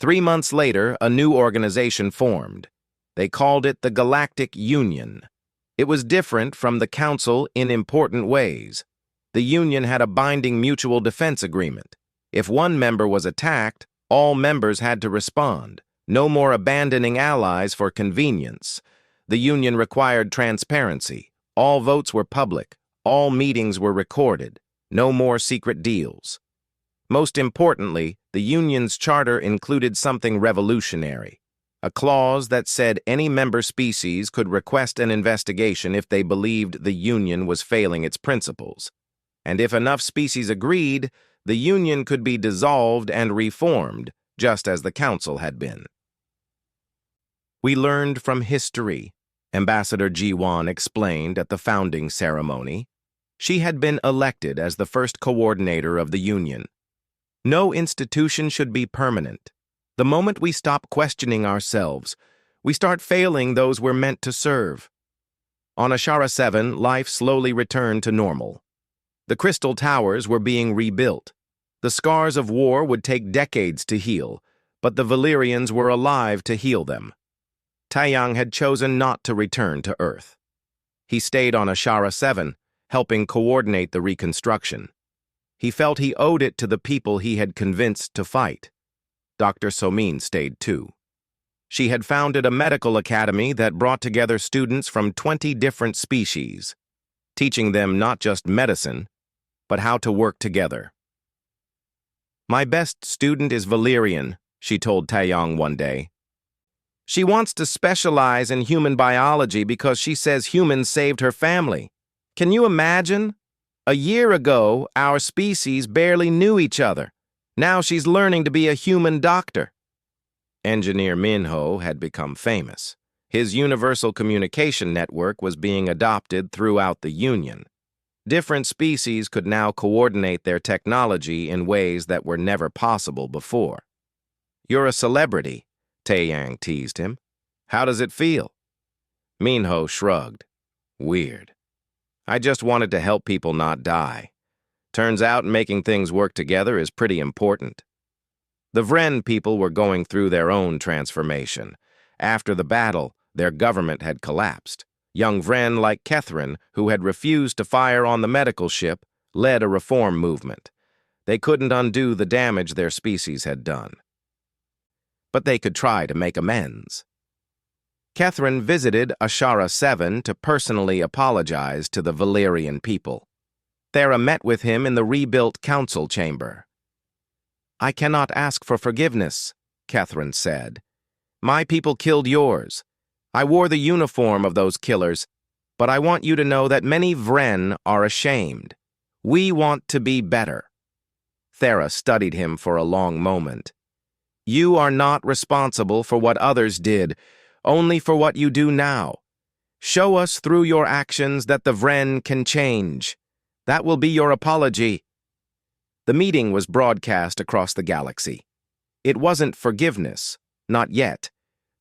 3 months later, a new organization formed. They called it the Galactic Union. It was different from the Council in important ways. The Union had a binding mutual defense agreement. If one member was attacked, all members had to respond. No more abandoning allies for convenience. The Union required transparency. All votes were public. All meetings were recorded. No more secret deals. Most importantly, the Union's charter included something revolutionary. A clause that said any member species could request an investigation if they believed the Union was failing its principles. And if enough species agreed, the Union could be dissolved and reformed, just as the Council had been. We learned from history, Ambassador Ji-Wan explained at the founding ceremony. She had been elected as the first coordinator of the Union. No institution should be permanent. The moment we stop questioning ourselves, we start failing those we're meant to serve. On Ashara 7, life slowly returned to normal. The crystal towers were being rebuilt. The scars of war would take decades to heal, but the Valyrians were alive to heal them. Taeyang had chosen not to return to Earth. He stayed on Ashara 7, helping coordinate the reconstruction. He felt he owed it to the people he had convinced to fight. Dr. Somin stayed too. She had founded a medical academy that brought together students from 20 different species, teaching them not just medicine, but how to work together. "My best student is Valyrian," she told Taeyang one day. "She wants to specialize in human biology because she says humans saved her family. Can you imagine? A year ago, our species barely knew each other. Now she's learning to be a human doctor." Engineer Minho had become famous. His universal communication network was being adopted throughout the Union. Different species could now coordinate their technology in ways that were never possible before. "You're a celebrity," Taeyang teased him. "How does it feel?" Minho shrugged. "Weird. I just wanted to help people not die. Turns out making things work together is pretty important." The Vren people were going through their own transformation. After the battle, their government had collapsed. Young Vren like Catherine, who had refused to fire on the medical ship, led a reform movement. They couldn't undo the damage their species had done. But they could try to make amends. Catherine visited Ashara 7 to personally apologize to the Valyrian people. Thera met with him in the rebuilt council chamber. "I cannot ask for forgiveness," Catherine said. "My people killed yours. I wore the uniform of those killers, but I want you to know that many Vren are ashamed. We want to be better." Thera studied him for a long moment. "You are not responsible for what others did, only for what you do now. Show us through your actions that the Vren can change. That will be your apology." The meeting was broadcast across the galaxy. It wasn't forgiveness, not yet,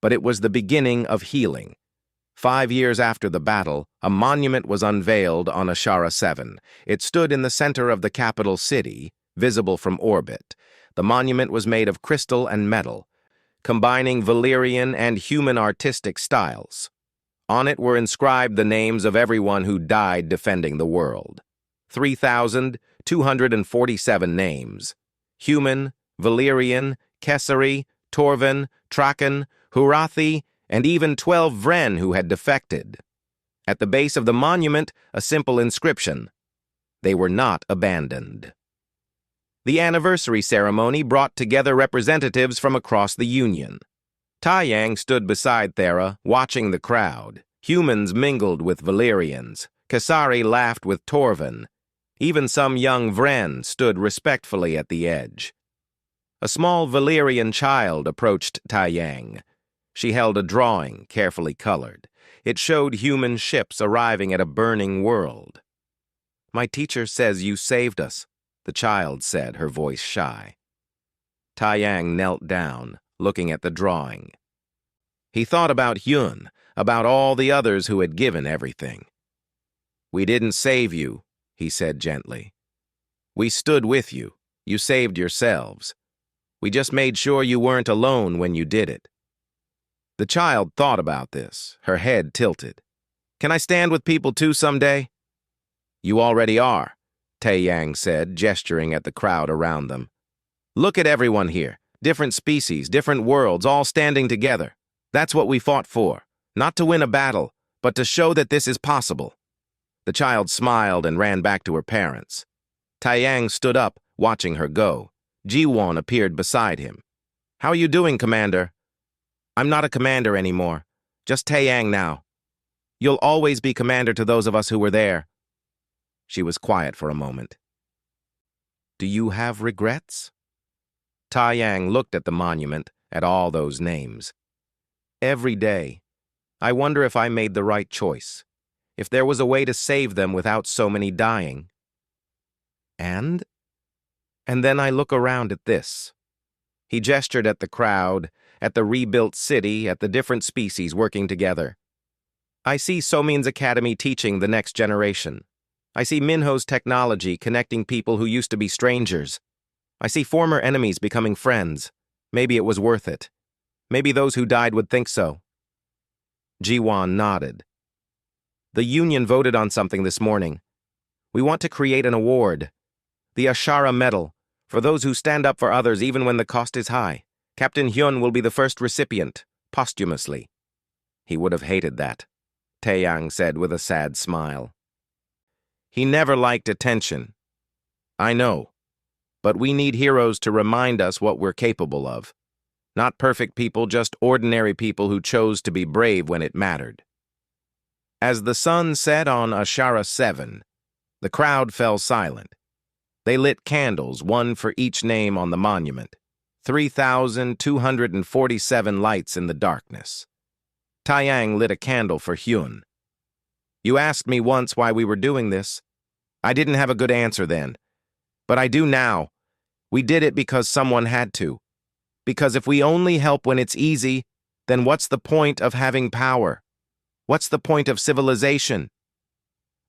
but it was the beginning of healing. 5 years after the battle, a monument was unveiled on Ashara 7. It stood in the center of the capital city, visible from orbit. The monument was made of crystal and metal, combining Valyrian and human artistic styles. On it were inscribed the names of everyone who died defending the world. 3,247 names. Human, Valyrian, Kessari, Torvan, Trakan, Hurathi, and even 12 Vren who had defected. At the base of the monument, a simple inscription: "They were not abandoned." The anniversary ceremony brought together representatives from across the Union. Taeyang stood beside Thera, watching the crowd. Humans mingled with Valyrians. Kasari laughed with Torvan. Even some young Vren stood respectfully at the edge. A small Valyrian child approached Taeyang. She held a drawing, carefully colored. It showed human ships arriving at a burning world. "My teacher says you saved us," the child said, her voice shy. Taiyang knelt down, looking at the drawing. He thought about Hyun, about all the others who had given everything. "We didn't save you," he said gently. "We stood with you. You saved yourselves. We just made sure you weren't alone when you did it." The child thought about this, her head tilted. "Can I stand with people too someday?" "You already are," Taiyang said, gesturing at the crowd around them. "Look at everyone here, different species, different worlds, all standing together. That's what we fought for, not to win a battle, but to show that this is possible." The child smiled and ran back to her parents. Taiyang stood up, watching her go. Jiwon appeared beside him. "How are you doing, Commander?" "I'm not a commander anymore, just Taiyang now. You'll always be commander to those of us who were there." She was quiet for a moment. "Do you have regrets?" Taiyang looked at the monument, at all those names. "Every day, I wonder if I made the right choice, if there was a way to save them without so many dying. And then I look around at this." He gestured at the crowd, at the rebuilt city, at the different species working together. "I see Somin's Academy teaching the next generation. I see Minho's technology connecting people who used to be strangers. I see former enemies becoming friends. Maybe it was worth it. Maybe those who died would think so." Jiwon nodded. "The union voted on something this morning. We want to create an award, the Ashara Medal, for those who stand up for others even when the cost is high. Captain Hyun will be the first recipient, posthumously." "He would have hated that," Taeyang said with a sad smile. "He never liked attention." "I know, but we need heroes to remind us what we're capable of. Not perfect people, just ordinary people who chose to be brave when it mattered." As the sun set on Ashara 7, the crowd fell silent. They lit candles, one for each name on the monument. 3,247 lights in the darkness. Taiyang lit a candle for Hyun. "You asked me once why we were doing this. I didn't have a good answer then. But I do now. We did it because someone had to. Because if we only help when it's easy, then what's the point of having power? What's the point of civilization?"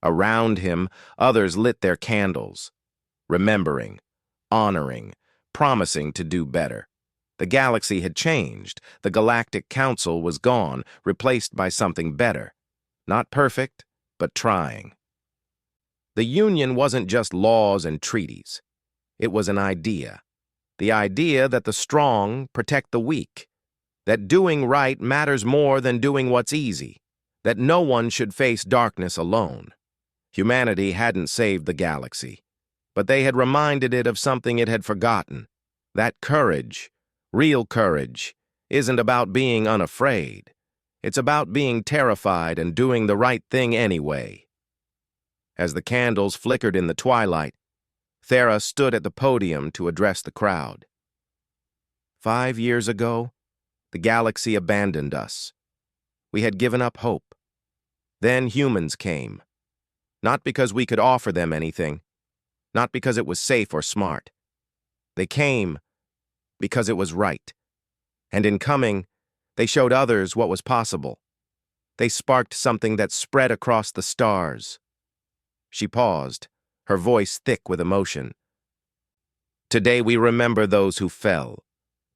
Around him, others lit their candles, remembering, honoring, promising to do better. The galaxy had changed. The Galactic Council was gone, replaced by something better. Not perfect, but trying. The Union wasn't just laws and treaties. It was an idea. The idea that the strong protect the weak, that doing right matters more than doing what's easy, that no one should face darkness alone. Humanity hadn't saved the galaxy, but they had reminded it of something it had forgotten. That courage, real courage, isn't about being unafraid. It's about being terrified and doing the right thing anyway. As the candles flickered in the twilight, Thera stood at the podium to address the crowd. 5 years ago, the galaxy abandoned us. We had given up hope. Then humans came. Not because we could offer them anything, not because it was safe or smart. They came because it was right. And in coming, they showed others what was possible. They sparked something that spread across the stars. She paused, her voice thick with emotion. "Today we remember those who fell,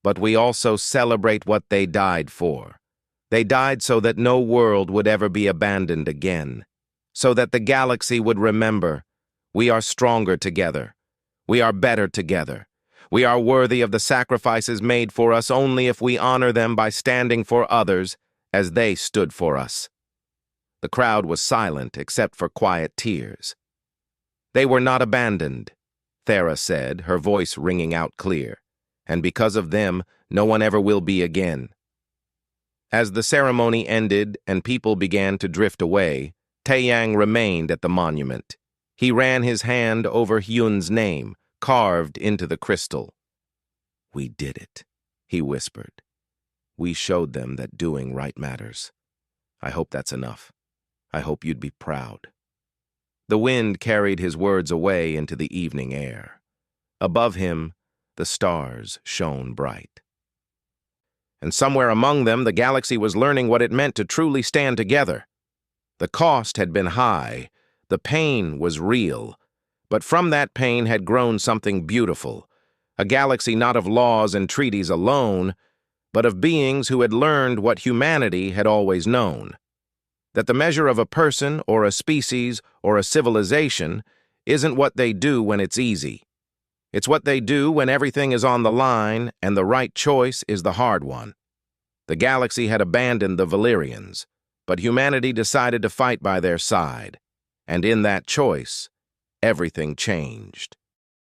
but we also celebrate what they died for. They died so that no world would ever be abandoned again, so that the galaxy would remember, we are stronger together. We are better together. We are worthy of the sacrifices made for us only if we honor them by standing for others as they stood for us." The crowd was silent except for quiet tears. "They were not abandoned," Thera said, her voice ringing out clear. "And because of them, no one ever will be again." As the ceremony ended and people began to drift away, Taeyang remained at the monument. He ran his hand over Hyun's name, carved into the crystal. "We did it," he whispered. "We showed them that doing right matters. I hope that's enough. I hope you'd be proud." The wind carried his words away into the evening air. Above him, the stars shone bright. And somewhere among them, the galaxy was learning what it meant to truly stand together. The cost had been high, the pain was real, but from that pain had grown something beautiful, a galaxy not of laws and treaties alone, but of beings who had learned what humanity had always known. That the measure of a person or a species or a civilization isn't what they do when it's easy. It's what they do when everything is on the line and the right choice is the hard one. The galaxy had abandoned the Valyrians, but humanity decided to fight by their side, and in that choice, everything changed.